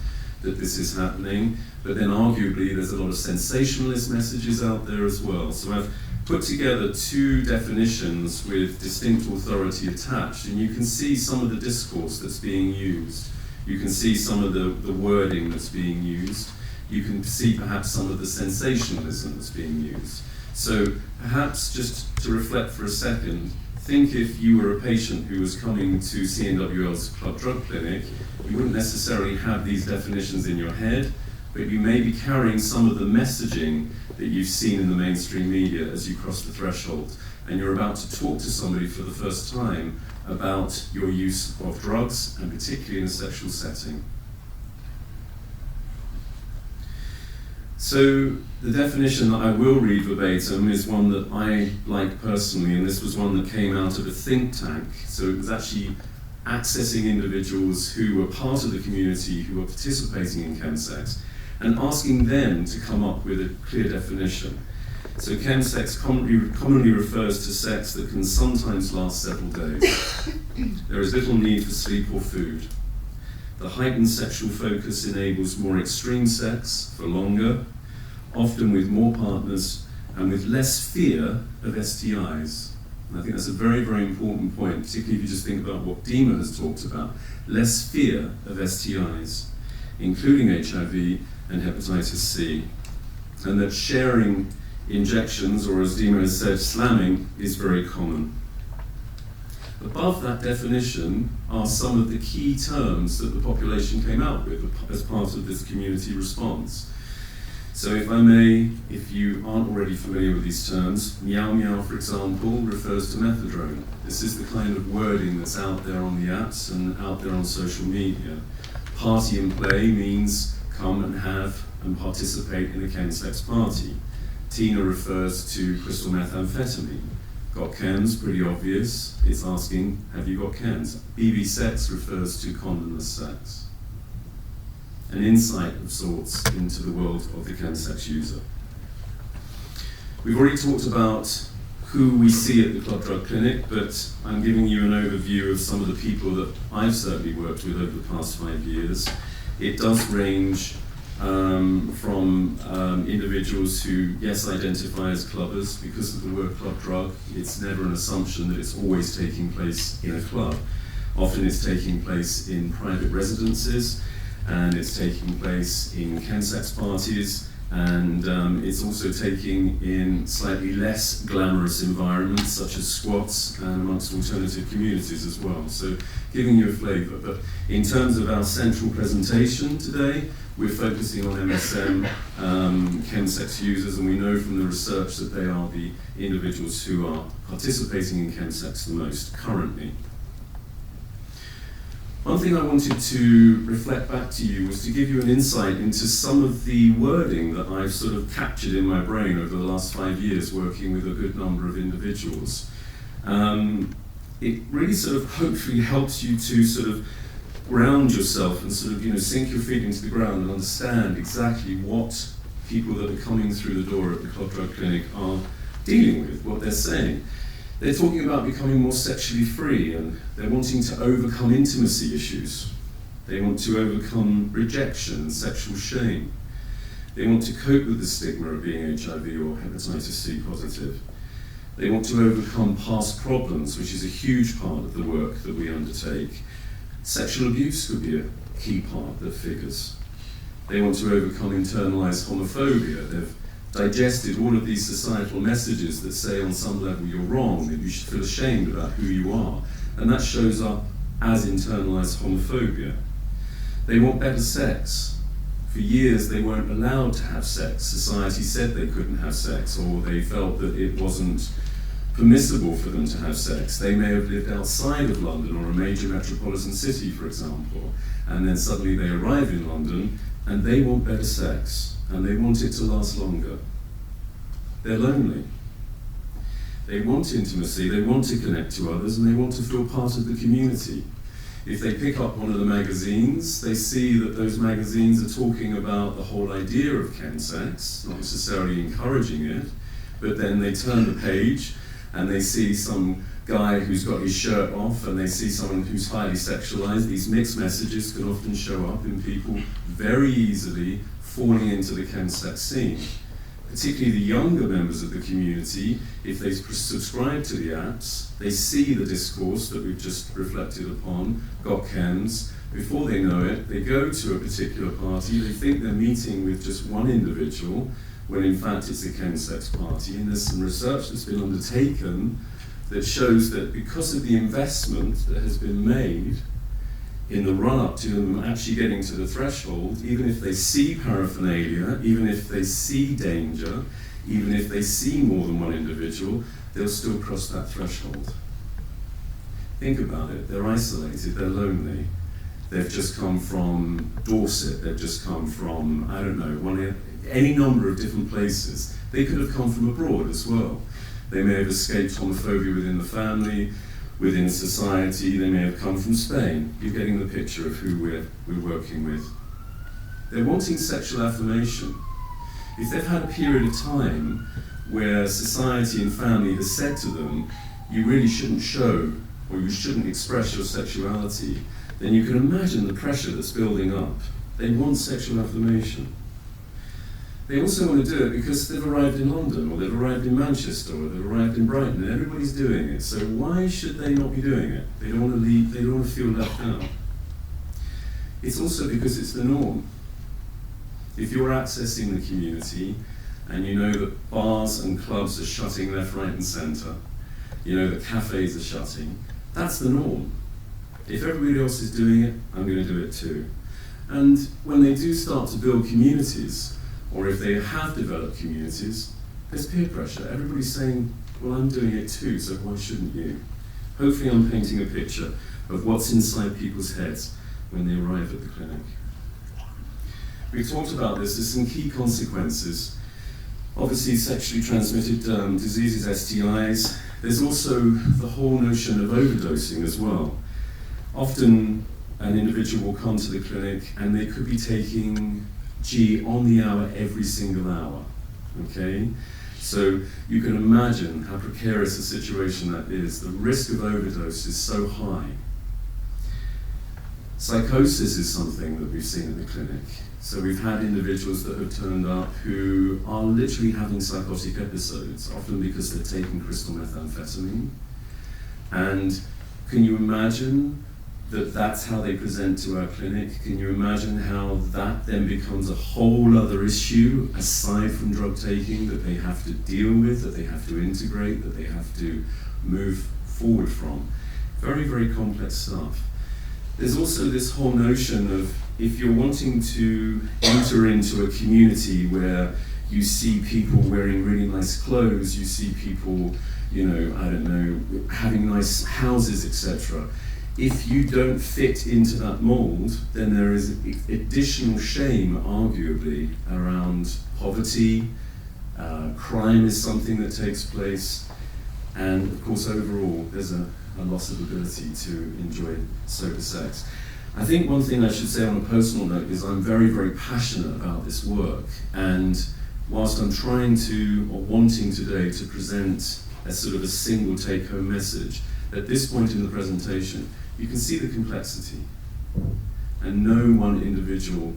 that this is happening, but then arguably there's a lot of sensationalist messages out there as well. So I've put together two definitions with distinct authority attached, and you can see some of the discourse that's being used. You can see some of the wording that's being used. You can see perhaps some of the sensationalism that's being used. So perhaps just to reflect for a second, think if you were a patient who was coming to CNWL's club drug clinic, you wouldn't necessarily have these definitions in your head, but you may be carrying some of the messaging that you've seen in the mainstream media as you cross the threshold, and you're about to talk to somebody for the first time about your use of drugs, and particularly in a sexual setting. So the definition that I will read verbatim is one that I like personally, and this was one that came out of a think tank. So it was actually accessing individuals who were part of the community who were participating in chemsex and asking them to come up with a clear definition. So chemsex commonly refers to sex that can sometimes last several days. There is little need for sleep or food. The heightened sexual focus enables more extreme sex for longer, often with more partners and with less fear of STIs. And I think that's a very, very important point, particularly if you just think about what Dima has talked about. Less fear of STIs, including HIV and hepatitis C, and that sharing injections, or as Dima has said, slamming, is very common. Above that definition are some of the key terms that the population came out with as part of this community response. So if I may, if you aren't already familiar with these terms, meow meow, for example, refers to methadone. This is the kind of wording that's out there on the apps and out there on social media. Party and play means come and have and participate in a chemsex party. Tina refers to crystal methamphetamine. Got chems, pretty obvious. It's asking, have you got chems? BB sex refers to condomless sex. An insight of sorts into the world of the chemsex user. We've already talked about who we see at the club drug clinic, but I'm giving you an overview of some of the people that I've certainly worked with over the past 5 years. It does range from individuals who, yes, identify as clubbers. Because of the word club drug, it's never an assumption that it's always taking place in a club. Often it's taking place in private residences, and it's taking place in chemsex parties, and it's also taking in slightly less glamorous environments such as squats and amongst alternative communities as well. So giving you a flavour, but in terms of our central presentation today, we're focusing on MSM chemsex users, and we know from the research that they are the individuals who are participating in chemsex the most currently. One thing I wanted to reflect back to you was to give you an insight into some of the wording that I've sort of captured in my brain over the last 5 years working with a good number of individuals. It really sort of hopefully helps you to sort of ground yourself and sort of, sink your feet into the ground and understand exactly what people that are coming through the door at the club drug clinic are dealing with, what they're saying. They're talking about becoming more sexually free, and they're wanting to overcome intimacy issues. They want to overcome rejection and sexual shame. They want to cope with the stigma of being HIV or hepatitis C positive. They want to overcome past problems, which is a huge part of the work that we undertake. Sexual abuse could be a key part that figures. They want to overcome internalized homophobia. They've digested all of these societal messages that say on some level you're wrong, that you should feel ashamed about who you are. And that shows up as internalized homophobia. They want better sex. For years they weren't allowed to have sex. Society said they couldn't have sex, or they felt that it wasn't permissible for them to have sex. They may have lived outside of London or a major metropolitan city, for example, and then suddenly they arrive in London and they want better sex, and they want it to last longer. They're lonely. They want intimacy, they want to connect to others, and they want to feel part of the community. If they pick up one of the magazines, they see that those magazines are talking about the whole idea of chemsex, not necessarily encouraging it, but then they turn the page and they see some guy who's got his shirt off, and they see someone who's highly sexualized. These mixed messages can often show up in people very easily falling into the chemsex scene. Particularly the younger members of the community, if they subscribe to the apps, they see the discourse that we've just reflected upon, got chems. Before they know it, they go to a particular party, they think they're meeting with just one individual, when in fact it's a chemsex party. And there's some research that's been undertaken that shows that because of the investment that has been made in the run-up to them actually getting to the threshold, even if they see paraphernalia, even if they see danger, even if they see more than one individual, they'll still cross that threshold. Think about it, they're isolated, they're lonely. They've just come from Dorset, they've just come from, I don't know, any number of different places. They could have come from abroad as well. They may have escaped homophobia within the family, within society. They may have come from Spain. You're getting the picture of who we're working with. They're wanting sexual affirmation. If they've had a period of time where society and family has said to them, you really shouldn't show or you shouldn't express your sexuality, then you can imagine the pressure that's building up. They want sexual affirmation. They also want to do it because they've arrived in London, or they've arrived in Manchester, or they've arrived in Brighton, and everybody's doing it. So why should they not be doing it? They don't want to leave, they don't want to feel left out. It's also because it's the norm. If you're accessing the community, and you know that bars and clubs are shutting left, right, and centre, you know that cafes are shutting, that's the norm. If everybody else is doing it, I'm going to do it too. And when they do start to build communities, or if they have developed communities, there's peer pressure. Everybody's saying, well, I'm doing it too, so why shouldn't you? Hopefully I'm painting a picture of what's inside people's heads when they arrive at the clinic. We talked about this, there's some key consequences. Obviously sexually transmitted diseases, STIs. There's also the whole notion of overdosing as well. Often an individual will come to the clinic and they could be taking G on the hour every single hour, okay? So you can imagine how precarious a situation that is. The risk of overdose is so high. Psychosis is something that we've seen in the clinic. So we've had individuals that have turned up who are literally having psychotic episodes, often because they're taking crystal methamphetamine. And can you imagine that that's how they present to our clinic? Can you imagine how that then becomes a whole other issue aside from drug taking that they have to deal with, that they have to integrate, that they have to move forward from? Very, very complex stuff. There's also this whole notion of if you're wanting to enter into a community where you see people wearing really nice clothes, you see people, you know, I don't know, having nice houses, etc. If you don't fit into that mold, then there is additional shame, arguably, around poverty. Crime is something that takes place. And of course, overall, there's a loss of ability to enjoy sober sex. I think one thing I should say on a personal note is I'm very, very passionate about this work. And whilst I'm trying to, or wanting today, to present a sort of a single take-home message, at this point in the presentation, you can see the complexity. And no one individual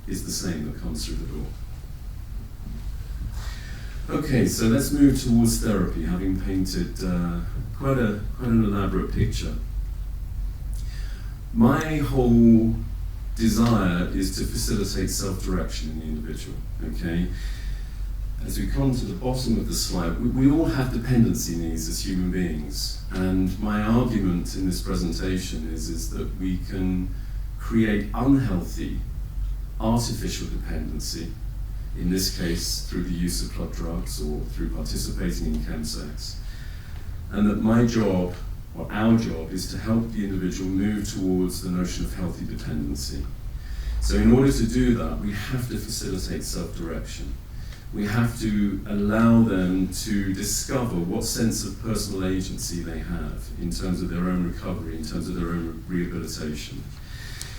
is the same that comes through the door. Okay, so let's move towards therapy, having painted quite an elaborate picture. My whole desire is to facilitate self-direction in the individual, okay? As we come to the bottom of the slide, we all have dependency needs as human beings, and my argument in this presentation is that we can create unhealthy, artificial dependency, in this case through the use of club drugs or through participating in chemsex, and that my job, or our job, is to help the individual move towards the notion of healthy dependency. So in order to do that, we have to facilitate self-direction. We have to allow them to discover what sense of personal agency they have in terms of their own recovery, in terms of their own rehabilitation.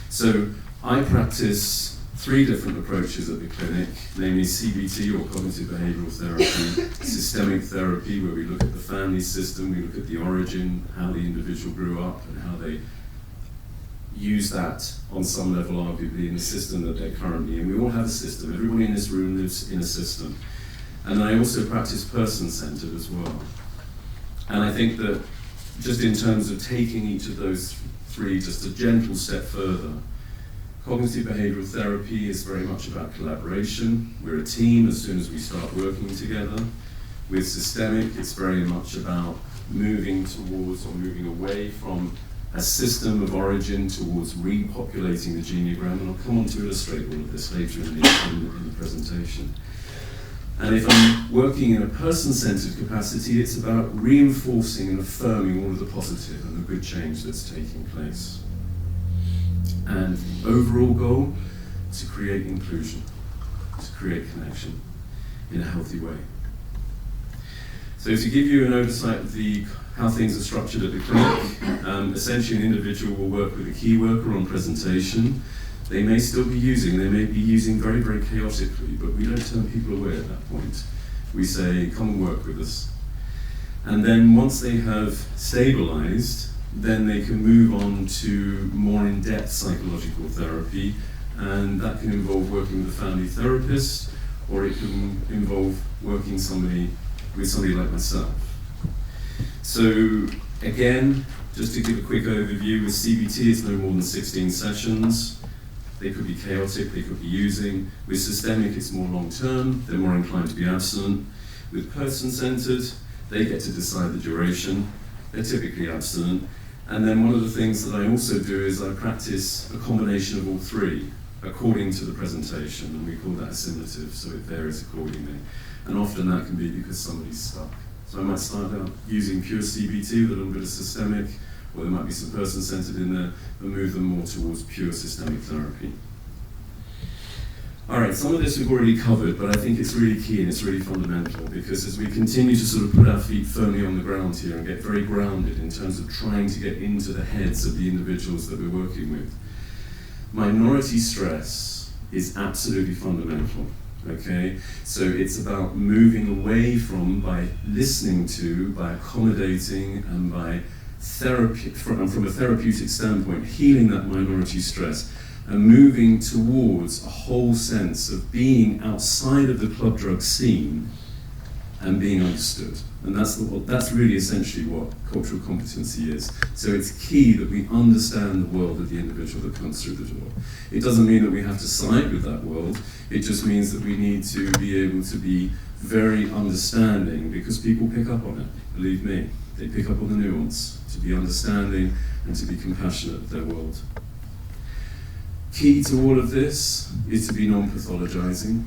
So I practice 3 different approaches at the clinic, namely CBT, or cognitive behavioral therapy, systemic therapy, where we look at the family system, we look at the origin, how the individual grew up, and how they use that on some level, arguably, in the system that they're currently in. We all have a system. Everybody in this room lives in a system. And I also practice person-centered as well. And I think that just in terms of taking each of those 3 just a gentle step further, cognitive behavioral therapy is very much about collaboration. We're a team as soon as we start working together. With systemic, it's very much about moving towards or moving away from a system of origin towards repopulating the genogram, and I'll come on to illustrate all of this later in the presentation. And if I'm working in a person-centered capacity, it's about reinforcing and affirming all of the positive and the good change that's taking place. And the overall goal, to create inclusion, to create connection in a healthy way. So to give you an oversight of how things are structured at the clinic, essentially an individual will work with a key worker on presentation. They may still be using, they may be using very, very chaotically, but we don't turn people away at that point. We say, come and work with us. And then once they have stabilized, then they can move on to more in-depth psychological therapy, and that can involve working with a family therapist, or it can involve working with somebody like myself. So again, just to give a quick overview, with CBT it's no more than 16 sessions. They could be chaotic, they could be using. With systemic it's more long-term, they're more inclined to be abstinent. With person-centered, they get to decide the duration, they're typically abstinent. And then one of the things that I also do is I practice a combination of all 3 according to the presentation, and we call that assimilative, so it varies accordingly. And often that can be because somebody's stuck. So I might start out using pure CBT with a little bit of systemic, or there might be some person-centered in there, and move them more towards pure systemic therapy. All right, some of this we've already covered, but I think it's really key and it's really fundamental, because as we continue to sort of put our feet firmly on the ground here and get very grounded in terms of trying to get into the heads of the individuals that we're working with, minority stress is absolutely fundamental. Okay, so it's about moving away from, by listening to, by accommodating, and by therapy, from a therapeutic standpoint, healing that minority stress, and moving towards a whole sense of being outside of the club drug scene and being understood. And that's really essentially what cultural competency is. So it's key that we understand the world of the individual that comes through the door. It doesn't mean that we have to side with that world, it just means that we need to be able to be very understanding, because people pick up on it, believe me. They pick up on the nuance, to be understanding and to be compassionate of their world. Key to all of this is to be non-pathologizing.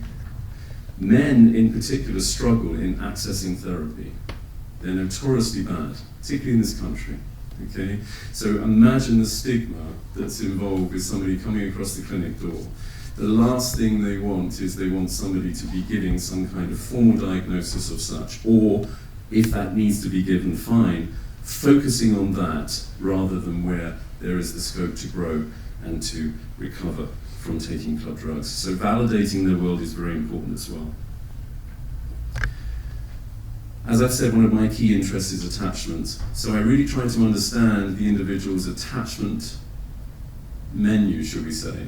Men in particular struggle in accessing therapy. They're notoriously bad, particularly in this country. Okay? So imagine the stigma that's involved with somebody coming across the clinic door. The last thing they want is they want somebody to be giving some kind of formal diagnosis of such, or if that needs to be given, fine, focusing on that rather than where there is the scope to grow and to recover from taking club drugs. So validating their world is very important as well. As I've said, one of my key interests is attachment. So I really try to understand the individual's attachment menu, should we say,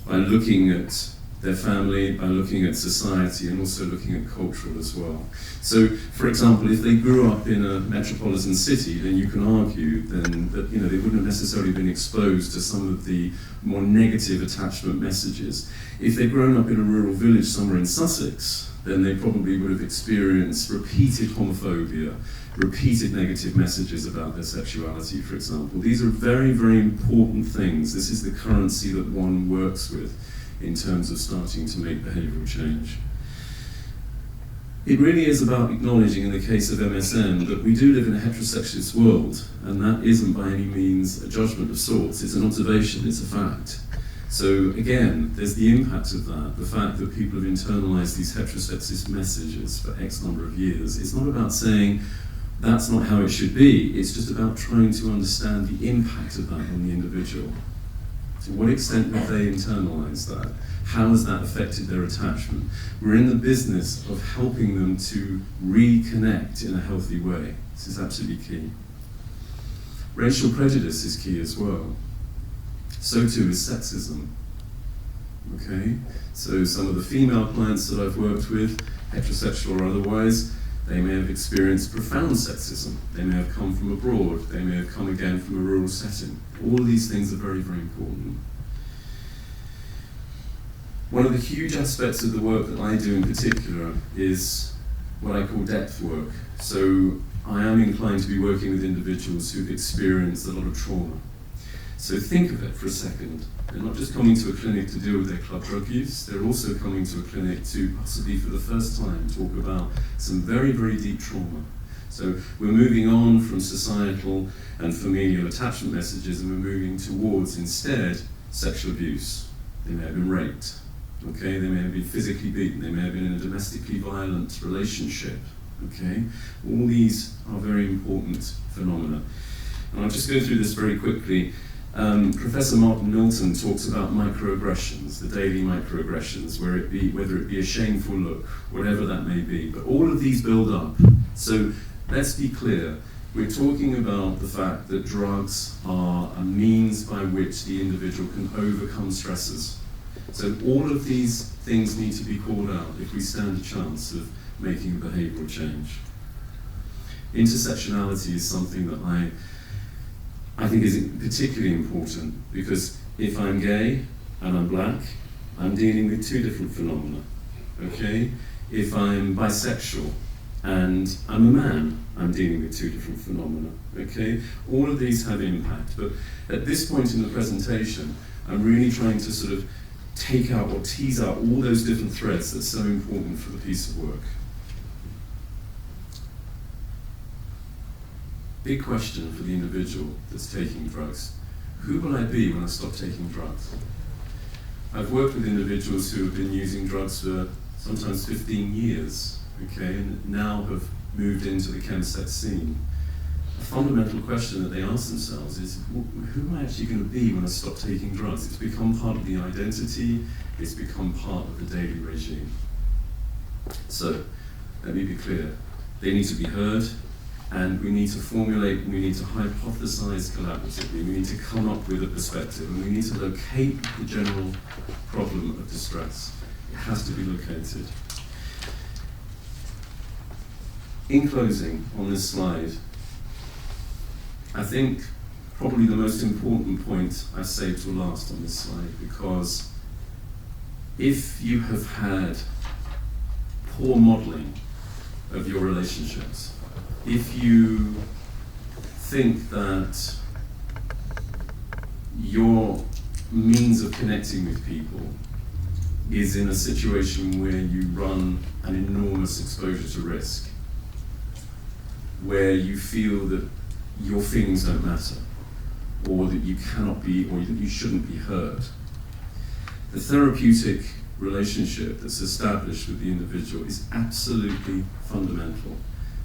by looking at their family, by looking at society, and also looking at cultural as well. So, for example, if they grew up in a metropolitan city, then you can argue then that they wouldn't have necessarily been exposed to some of the more negative attachment messages. If they'd grown up in a rural village somewhere in Sussex, then they probably would have experienced repeated homophobia, repeated negative messages about their sexuality, for example. These are very, very important things. This is the currency that one works with in terms of starting to make behavioural change. It really is about acknowledging, in the case of MSM, that we do live in a heterosexist world, and that isn't by any means a judgment of sorts. It's an observation, it's a fact. So again, there's the impact of that, the fact that people have internalized these heterosexist messages for X number of years. It's not about saying that's not how it should be, it's just about trying to understand the impact of that on the individual. To what extent have they internalized that? How has that affected their attachment? We're in the business of helping them to reconnect in a healthy way. This is absolutely key. Racial prejudice is key as well. So too is sexism. Okay? So some of the female clients that I've worked with, heterosexual or otherwise, they may have experienced profound sexism. They may have come from abroad. They may have come again from a rural setting. All of these things are very, very important. One of the huge aspects of the work that I do in particular is what I call depth work. So I am inclined to be working with individuals who've experienced a lot of trauma. So think of it for a second. They're not just coming to a clinic to deal with their club drug use, they're also coming to a clinic to possibly for the first time talk about some very, very deep trauma. So we're moving on from societal and familial attachment messages, and we're moving towards instead sexual abuse. They may have been raped, okay? They may have been physically beaten, they may have been in a domestically violent relationship, okay? All these are very important phenomena. And I'll just go through this very quickly. Professor Martin Milton talks about microaggressions, the daily microaggressions, whether it be a shameful look, whatever that may be. But all of these build up. So let's be clear. We're talking about the fact that drugs are a means by which the individual can overcome stresses. So all of these things need to be called out if we stand a chance of making a behavioural change. Intersectionality is something that I think is particularly important, because if I'm gay and I'm black, I'm dealing with two different phenomena, okay? If I'm bisexual and I'm a man, I'm dealing with two different phenomena, okay? All of these have impact, but at this point in the presentation, I'm really trying to sort of take out or tease out all those different threads that's so important for the piece of work. Big question for the individual that's taking drugs. Who will I be when I stop taking drugs? I've worked with individuals who have been using drugs for sometimes 15 years, okay, and now have moved into the Chemsex scene. A fundamental question that they ask themselves is, who am I actually going to be when I stop taking drugs? It's become part of the identity, it's become part of the daily regime. So, let me be clear. They need to be heard, and we need to formulate, we need to hypothesize collaboratively, we need to come up with a perspective, and we need to locate the general problem of distress. It has to be located. In closing, on this slide, I think probably the most important point I saved to last on this slide, because if you have had poor modeling of your relationships, if you think that your means of connecting with people is in a situation where you run an enormous exposure to risk, where you feel that your feelings don't matter, or that you cannot be, or that you shouldn't be heard, the therapeutic relationship that's established with the individual is absolutely fundamental.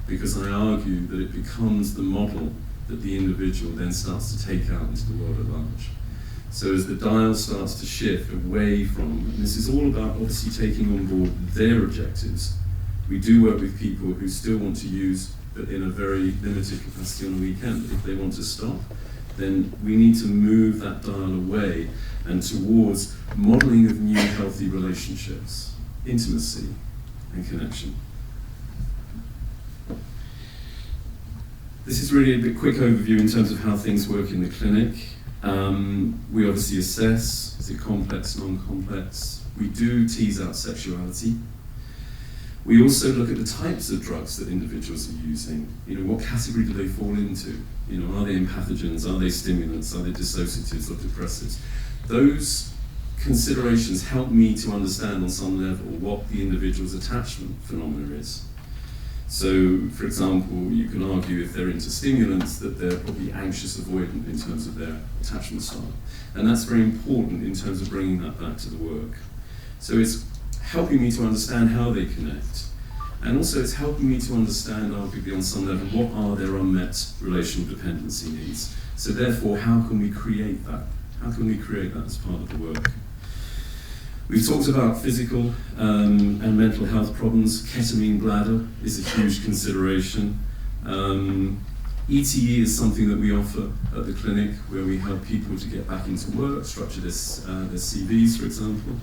Because I argue that it becomes the model that the individual then starts to take out into the world at large. So as the dial starts to shift away from, and this is all about obviously taking on board their objectives. We do work with people who still want to use, but in a very limited capacity on the weekend. If they want to stop, then we need to move that dial away and towards modelling of new healthy relationships, intimacy and connection. This is really a bit quick overview in terms of how things work in the clinic. We obviously assess, is it complex, non-complex? We do tease out sexuality. We also look at the types of drugs that individuals are using. What category do they fall into? Are they empathogens, are they stimulants, are they dissociatives or depressants? Those considerations help me to understand on some level what the individual's attachment phenomena is. So, for example, you can argue if they're into stimulants that they're probably anxious avoidant in terms of their attachment style. And that's very important in terms of bringing that back to the work. So it's helping me to understand how they connect. And also it's helping me to understand, arguably on some level, what are their unmet relational dependency needs. So therefore, how can we create that? How can we create that as part of the work? We've talked about physical and mental health problems. Ketamine bladder is a huge consideration. ETE is something that we offer at the clinic where we help people to get back into work, structure their CVs, for example.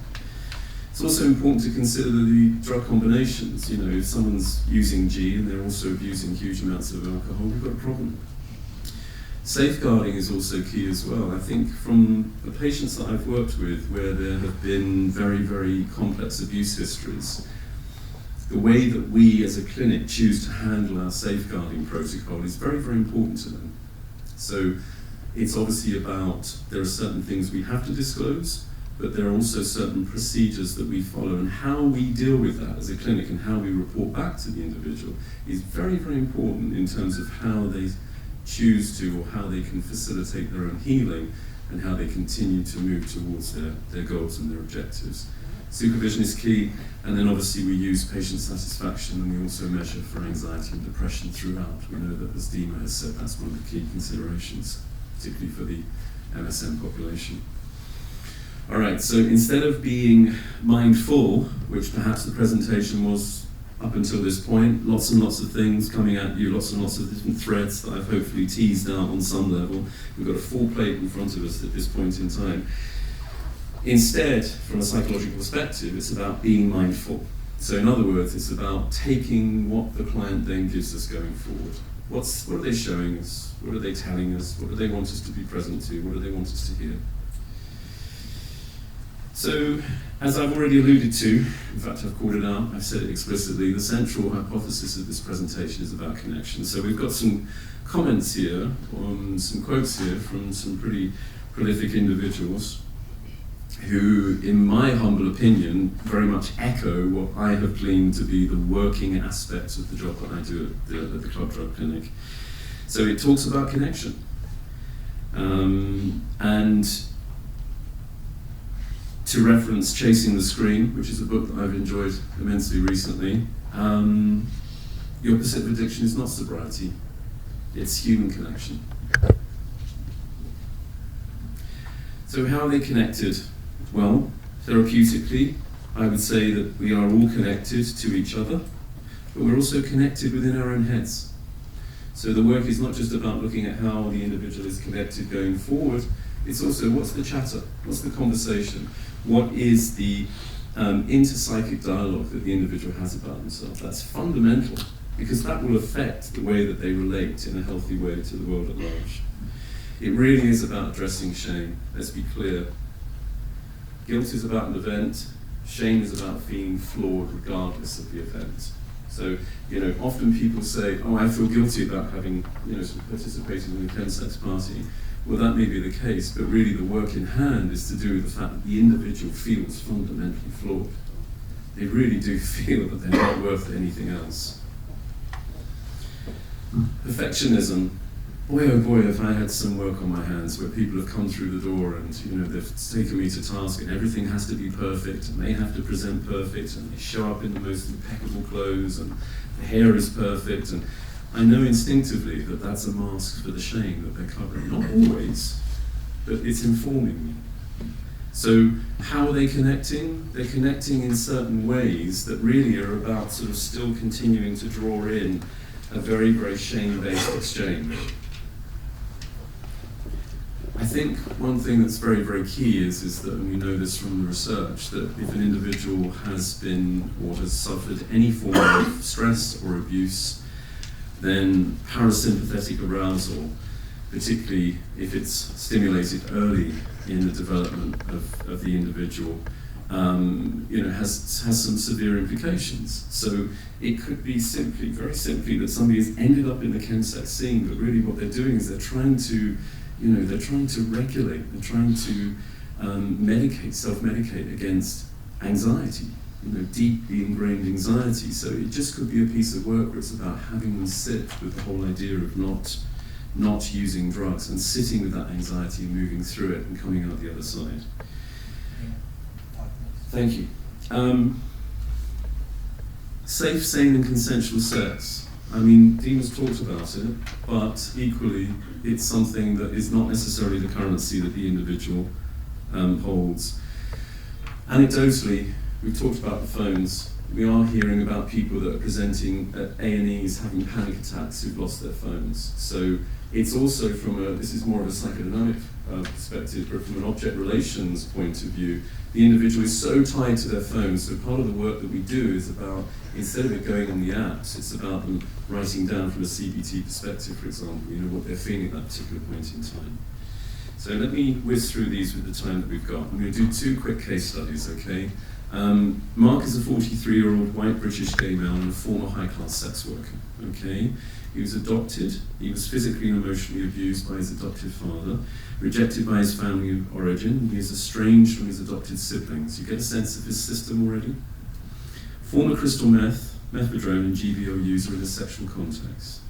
It's also important to consider the drug combinations. If someone's using G and they're also abusing huge amounts of alcohol, we've got a problem. Safeguarding is also key as well. I think from the patients that I've worked with where there have been very, very complex abuse histories, the way that we as a clinic choose to handle our safeguarding protocol is very, very important to them. So it's obviously about, there are certain things we have to disclose, but there are also certain procedures that we follow, and how we deal with that as a clinic and how we report back to the individual is very, very important in terms of how they choose to, or how they can facilitate their own healing and how they continue to move towards their goals and their objectives. Supervision is key, and then obviously we use patient satisfaction, and we also measure for anxiety and depression throughout. We know that, as Dima has said, that's one of the key considerations, particularly for the MSM population. All right, so instead of being mindful, which perhaps the presentation was up until this point, lots and lots of things coming at you, lots and lots of different threads that I've hopefully teased out on some level. We've got a full plate in front of us at this point in time. Instead, from a psychological perspective, it's about being mindful. So in other words, it's about taking what the client then gives us going forward. What are they showing us? What are they telling us? What do they want us to be present to? What do they want us to hear? So, as I've already alluded to, in fact I've called it out, I've said it explicitly, the central hypothesis of this presentation is about connection. So we've got some comments here, some quotes here from some pretty prolific individuals who, in my humble opinion, very much echo what I have gleaned to be the working aspects of the job that I do at the Club Drug Clinic. So it talks about connection. And to reference Chasing the Screen, which is a book that I've enjoyed immensely recently, the opposite of addiction is not sobriety, it's human connection. So how are they connected? Well, therapeutically, I would say that we are all connected to each other, but we're also connected within our own heads. So the work is not just about looking at how the individual is connected going forward, it's also what's the chatter, what's the conversation, what is the interpsychic dialogue that the individual has about themselves. That's fundamental, because that will affect the way that they relate in a healthy way to the world at large. It really is about addressing shame, let's be clear. Guilt is about an event, shame is about feeling flawed regardless of the event. So, often people say, oh, I feel guilty about having, participated in a Chemsex party. Well, that may be the case, but really the work in hand is to do with the fact that the individual feels fundamentally flawed. They really do feel that they're not worth anything else. Perfectionism. Boy, oh boy, if I had some work on my hands where people have come through the door and, they've taken me to task and everything has to be perfect and they have to present perfect and they show up in the most impeccable clothes and the hair is perfect, and I know instinctively that that's a mask for the shame that they're covering. Not always, but it's informing me. So how are they connecting? They're connecting in certain ways that really are about sort of still continuing to draw in a very, very shame-based exchange. think one thing that's very, very key is that, and we know this from the research, that if an individual has been or has suffered any form of stress or abuse, then parasympathetic arousal, particularly if it's stimulated early in the development of the individual, has some severe implications. So it could be simply, very simply, that somebody has ended up in the chemsex scene, but really what they're doing is they're trying to regulate, they're trying to medicate, self-medicate against anxiety, deeply ingrained anxiety. So it just could be a piece of work where it's about having them sit with the whole idea of not using drugs and sitting with that anxiety and moving through it and coming out the other side. Thank you. Safe, sane and consensual sex. I mean, Dima's talked about it, but equally it's something that is not necessarily the currency that the individual holds. Anecdotally, we've talked about the phones. We are hearing about people that are presenting at A&Es having panic attacks who've lost their phones. So it's also this is more of a psychodynamic perspective, but from an object relations point of view, the individual is so tied to their phone. So part of the work that we do is about, instead of it going on the apps, it's about them writing down from a CBT perspective, for example, what they're feeling at that particular point in time. So let me whiz through these with the time that we've got. I'm going to do 2 quick case studies, okay? Mark is a 43-year-old white British gay male and a former high-class sex worker, okay? He was adopted, he was physically and emotionally abused by his adoptive father, rejected by his family of origin, he is estranged from his adopted siblings. You get a sense of his system already? Former crystal meth, methadone and GBO user in a sexual context.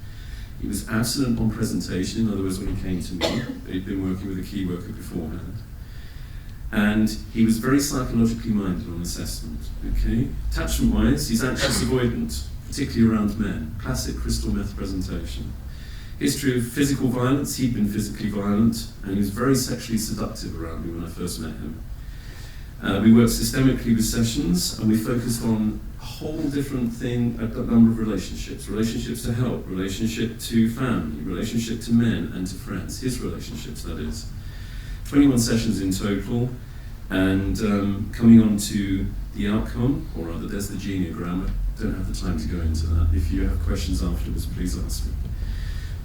He was abstinent on presentation, in other words when he came to me, but he'd been working with a key worker beforehand. And he was very psychologically minded on assessment, okay? Attachment-wise, he's anxious avoidant, particularly around men, classic crystal meth presentation. History of physical violence, he'd been physically violent, and he was very sexually seductive around me when I first met him. We worked systemically with sessions, and we focused on a whole different thing, a number of relationships. Relationships to help, relationship to family, relationship to men and to friends, his relationships, that is. 21 sessions in total, and coming on to the outcome, or rather there's the geneogram. I don't have the time to go into that. If you have questions afterwards, please ask me.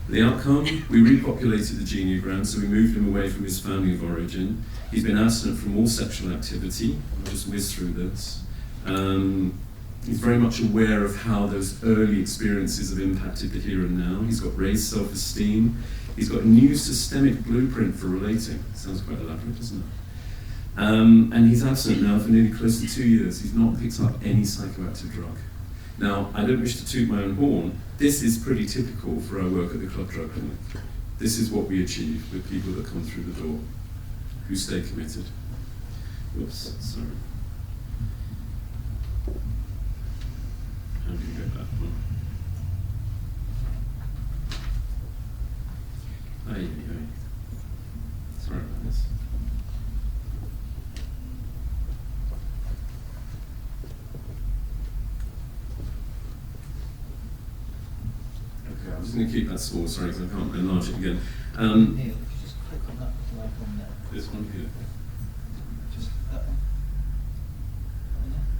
The outcome, we repopulated the geneogram, so we moved him away from his family of origin. He's been abstinent from all sexual activity. I'll just whiz through this. He's very much aware of how those early experiences have impacted the here and now. He's got raised self-esteem. He's got a new systemic blueprint for relating. Sounds quite elaborate, doesn't it? And he's abstinent now for nearly close to 2 years. He's not picked up any psychoactive drug. Now, I don't wish to toot my own horn. This is pretty typical for our work at the Club Drug Clinic. This is what we achieve with people that come through the door, who stay committed. Whoops, sorry. How do you get that one? Sorry about this. Okay, I'm just going to keep that small, sorry, because I can't enlarge it again. Neil, if you just click on that little icon there. This one here. Just that one.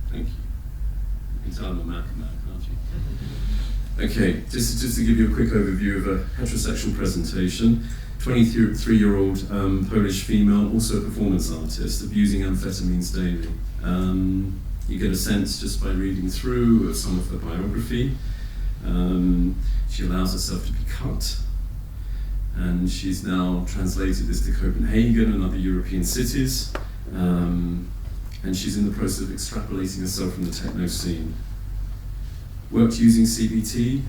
Thank you. You can tell I'm a Mac now, can't you? Okay, just to give you a quick overview of a heterosexual presentation. 23-year-old Polish female, also a performance artist, abusing amphetamines daily. You get a sense just by reading through of some of her biography. She allows herself to be cut, and she's now translated this to Copenhagen and other European cities, and she's in the process of extrapolating herself from the techno scene. Worked using CBT,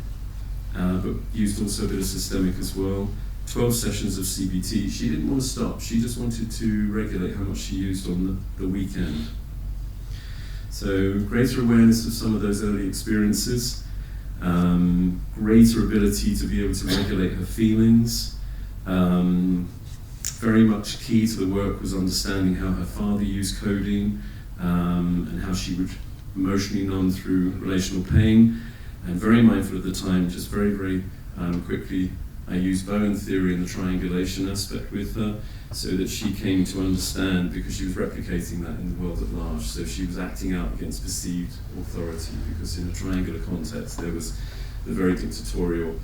but used also a bit of systemic as well. 12 sessions of CBT. She didn't want to stop. She just wanted to regulate how much she used on the weekend. So greater awareness of some of those early experiences, greater ability to be able to regulate her feelings. Very much key to the work was understanding how her father used coding, and how she would emotionally numb through relational pain, and very mindful at the time, just very, very quickly I used Bowen theory and the triangulation aspect with her so that she came to understand, because she was replicating that in the world at large. So she was acting out against perceived authority, because in a triangular context there was the very dictatorial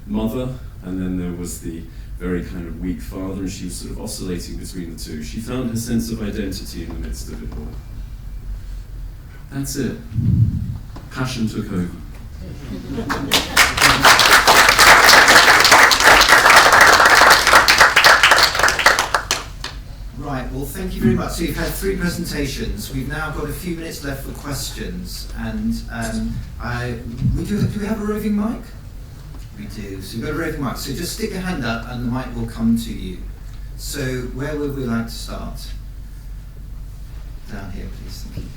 mother, and then there was the very kind of weak father, and she was sort of oscillating between the two. She found her sense of identity in the midst of it all. That's it. Passion took over. Right, well, thank you very much. So you've had 3 presentations. We've now got a few minutes left for questions, and do we have a roving mic? We do. So we've got a roving mic. So just stick your hand up, and the mic will come to you. So where would we like to start? Down here, please. Thank you.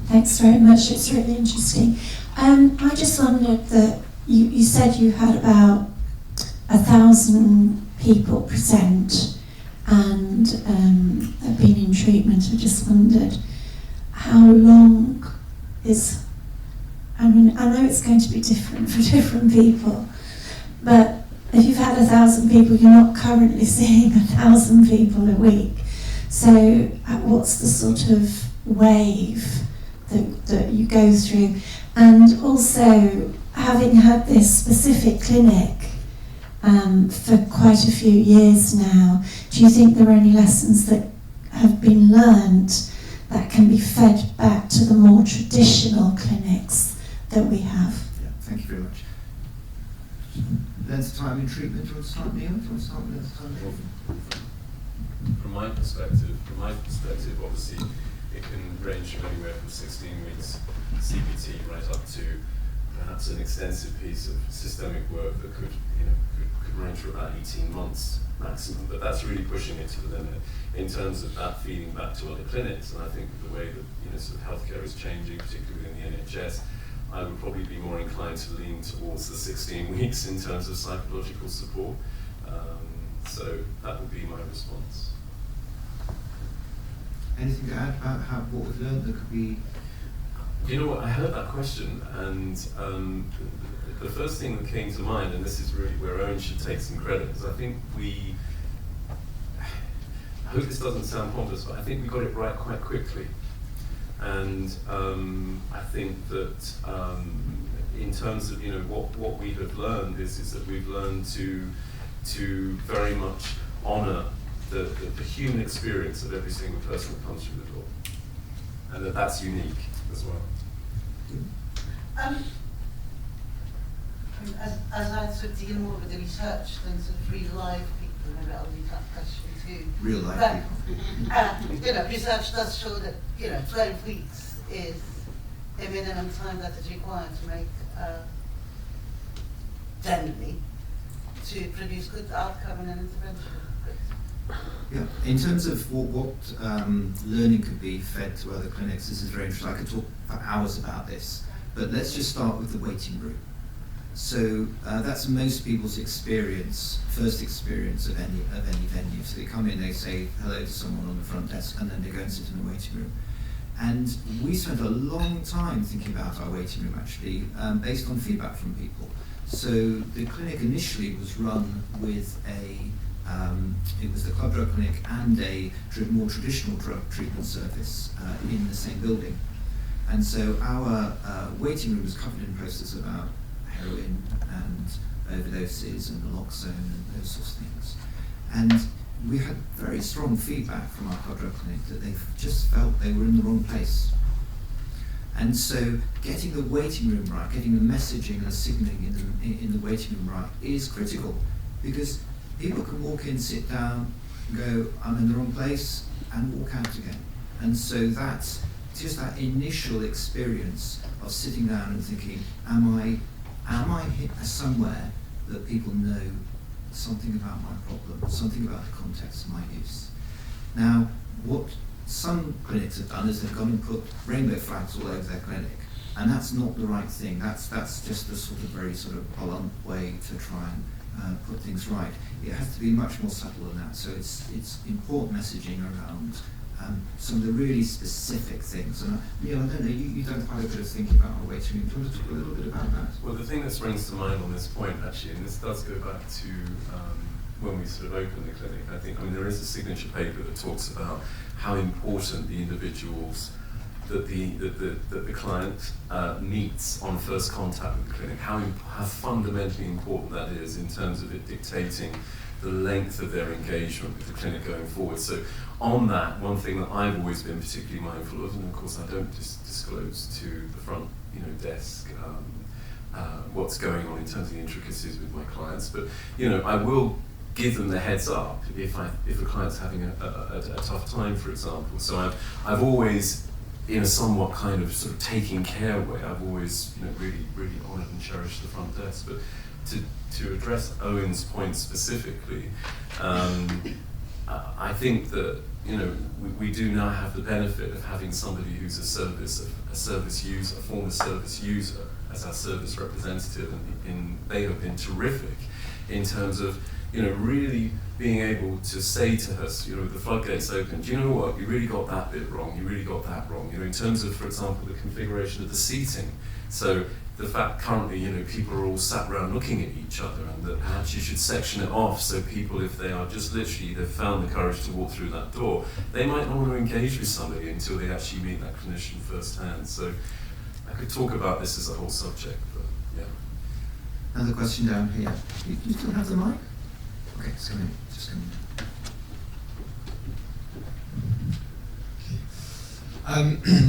Thanks very much, it's really interesting. I just wondered that you said you had about 1,000 people present and have been in treatment. I just wondered how long is, I mean, I know it's going to be different for different people, but if you've had 1,000 people, you're not currently seeing 1,000 people a week. So what's the sort of wave that you go through? And also, having had this specific clinic for quite a few years now, do you think there are any lessons that have been learned that can be fed back to the more traditional clinics that we have? Yeah, thank you very much. Length of time in treatment. Do you want to start, Neil? Do you want to start with length of time in treatment? From my perspective, obviously, it can range from anywhere from 16 weeks CBT right up to perhaps an extensive piece of systemic work that could range for about 18 months maximum. But that's really pushing it to the limit in terms of that feeding back to other clinics. And I think the way that sort of healthcare is changing, particularly within the NHS, I would probably be more inclined to lean towards the 16 weeks in terms of psychological support. So that would be my response. Anything to add about what we've learned that could be? You know what, I heard that question, and the first thing that came to mind, and this is really where Owen should take some credit, is I think I hope this doesn't sound pompous, but I think we got it right quite quickly. And I think that in terms of what we have learned is that we've learned to very much honour the human experience of every single person that comes through the door, and that's unique as well. As I sort of deal more with the research than sort of real life people, maybe I'll leave that question too. Real life people. Research does show that 12 weeks is the minimum time that is required to make generally to produce good outcome in an intervention. Yeah, in terms of what learning could be fed to other clinics, this is very interesting. I could talk for hours about this, but let's just start with the waiting room. So that's most people's first experience of any venue. So they come in, they say hello to someone on the front desk, and then they go and sit in the waiting room. And we spent a long time thinking about our waiting room, actually, based on feedback from people. So the clinic initially was run with it was the club drug clinic and a more traditional drug treatment service in the same building. And so our waiting room was covered in posters about heroin and overdoses and naloxone and those sorts of things. And we had very strong feedback from our club drug clinic that they just felt they were in the wrong place. And so getting the waiting room right, getting the messaging and the signalling in the waiting room right is critical, because people can walk in, sit down, go, I'm in the wrong place, and walk out again. And so that's just that initial experience of sitting down and thinking, am I hit somewhere that people know something about my problem, something about the context of my use. Now, what some clinics have done is they've gone and put rainbow flags all over their clinic, and that's not the right thing. That's just a sort of very sort of blunt way to try and put things right. It has to be much more subtle than that. So it's important messaging around some of the really specific things. And Neil, I don't know, you've done quite a bit of thinking about our way to. Do you want to talk a little bit about that? Well, the thing that springs to mind on this point, actually, and this does go back to when we sort of opened the clinic, I think, there is a signature paper that talks about how important the individuals that the client meets on first contact with the clinic, how fundamentally important that is in terms of it dictating the length of their engagement with the clinic going forward. So on that, one thing that I've always been particularly mindful of, and of course I don't disclose to the front desk what's going on in terms of the intricacies with my clients, but I will give them the heads up if a client's having a tough time, for example. So I've always, in a somewhat kind of sort of taking care way, I've always really honoured and cherished the front desk. But to address Owen's point specifically, I think that we do now have the benefit of having somebody who's a former service user as our service representative, and they have been terrific in terms of really being able to say to us, with the floodgates open, do you know what, you really got that bit wrong, you really got that wrong, in terms of, for example, the configuration of the seating. So the fact currently, people are all sat around looking at each other, and that perhaps you should section it off so people, if they are just literally, they've found the courage to walk through that door, they might not want to engage with somebody until they actually meet that clinician firsthand. So I could talk about this as a whole subject, but yeah. Another question down here. You still have the mic? Okay, just come in.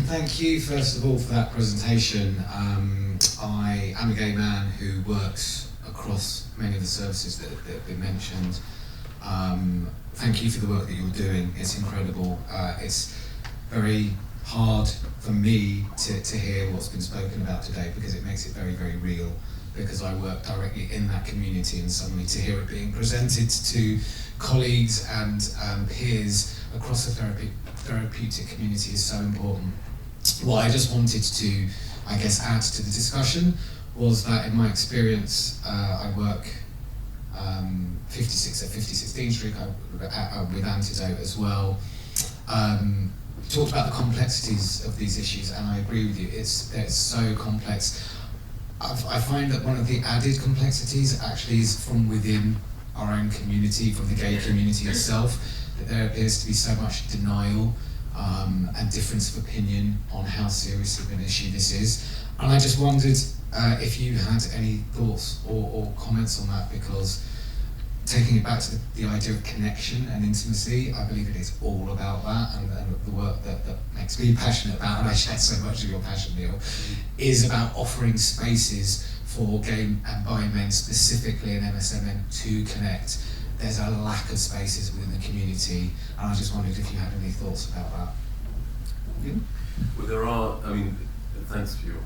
Thank you, first of all, for that presentation. I am a gay man who works across many of the services that have been mentioned. Thank you for the work that you're doing. It's incredible. It's very hard for me to hear what's been spoken about today, because it makes it very, very real, because I work directly in that community, and suddenly to hear it being presented to colleagues and peers across the therapeutic community is so important. What I just wanted to, add to the discussion was that in my experience, I work 56 at 56 Dean Street with Antidote as well. Talked about the complexities of these issues, and I agree with you, it's so complex. I find that one of the added complexities actually is from within our own community, from the gay community itself, that there appears to be so much denial and difference of opinion on how serious of an issue this is. And I just wondered if you had any thoughts or comments on that, because taking it back to the idea of connection and intimacy, I believe it is all about that, and the work that makes me passionate about, and I share so much of your passion, Neil, is about offering spaces for gay and bi men specifically in MSMN to connect. There's a lack of spaces within the community, and I just wondered if you had any thoughts about that. Yeah. Well, there are, thanks for your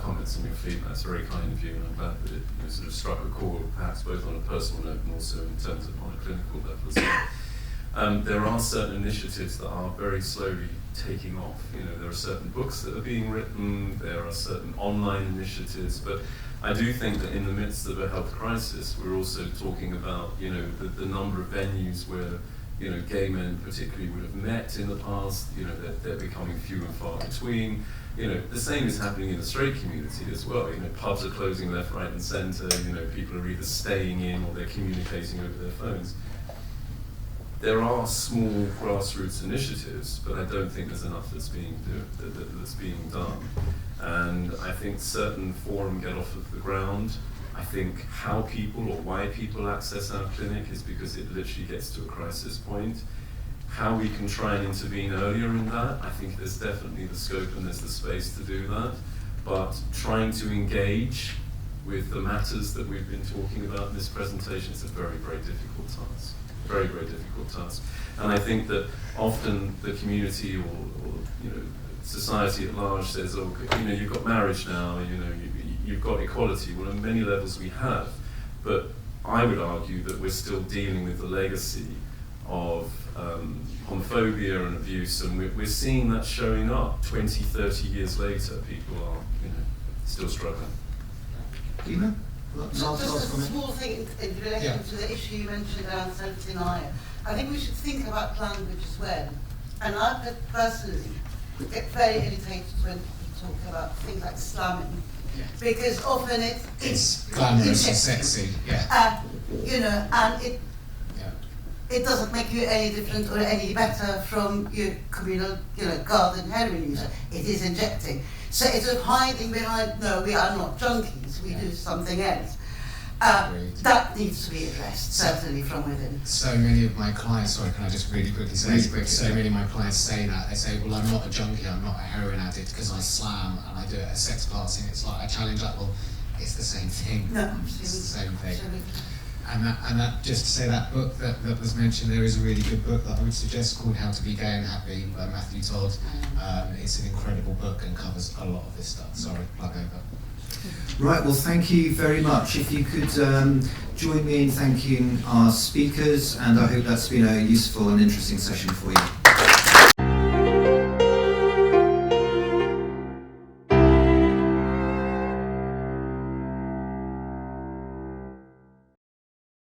comments and your feedback. It's very kind of you, and I'm glad that it sort of struck a chord, perhaps both on a personal note and also in terms of on a clinical level as well. There are certain initiatives that are very slowly taking off. There are certain books that are being written, there are certain online initiatives, but I do think that in the midst of a health crisis, we're also talking about, the number of venues where, gay men particularly would have met in the past, they're becoming few and far between. The same is happening in the straight community as well. Pubs are closing left, right and centre, people are either staying in or they're communicating over their phones. There are small grassroots initiatives, but I don't think there's enough that's being done. And I think certain forums get off of the ground. I think how people or why people access our clinic is because it literally gets to a crisis point. How we can try and intervene earlier in that, I think there's definitely the scope and there's the space to do that. But trying to engage with the matters that we've been talking about in this presentation is a very, very difficult task. Very, very difficult task. And I think that often the community or society at large says, oh, you've got marriage now, you've got equality. Well, on many levels we have, but I would argue that we're still dealing with the legacy of homophobia and abuse, and we're seeing that showing up 20, 30 years later. People are, still struggling. Dima, Last Just a comment. small thing in relation to the issue you mentioned around self-denial. I think we should think about language as well. And I personally get very irritated when people talk about things like slamming, because often it's glamorous and sexy, you know, and it doesn't make you any different or any better from your communal, garden heroin user. It is injecting. So it's of hiding behind, no, we are not junkies, we do something else. That needs to be addressed, certainly from within. So many of my clients, sorry, can I just really quickly say, so many of my clients say that. They say, well, I'm not a junkie, I'm not a heroin addict because I slam and I do it at a sex party. And it's like, I challenge that, well, it's the same thing. No, it's the same thing. Absolutely. And that, just to say, that book that was mentioned, there is a really good book that I would suggest called How to Be Gay and Happy by Matthew Todd. It's an incredible book and covers a lot of this stuff. Sorry, plug over. Right, well, thank you very much. If you could join me in thanking our speakers, and I hope that's been a useful and interesting session for you.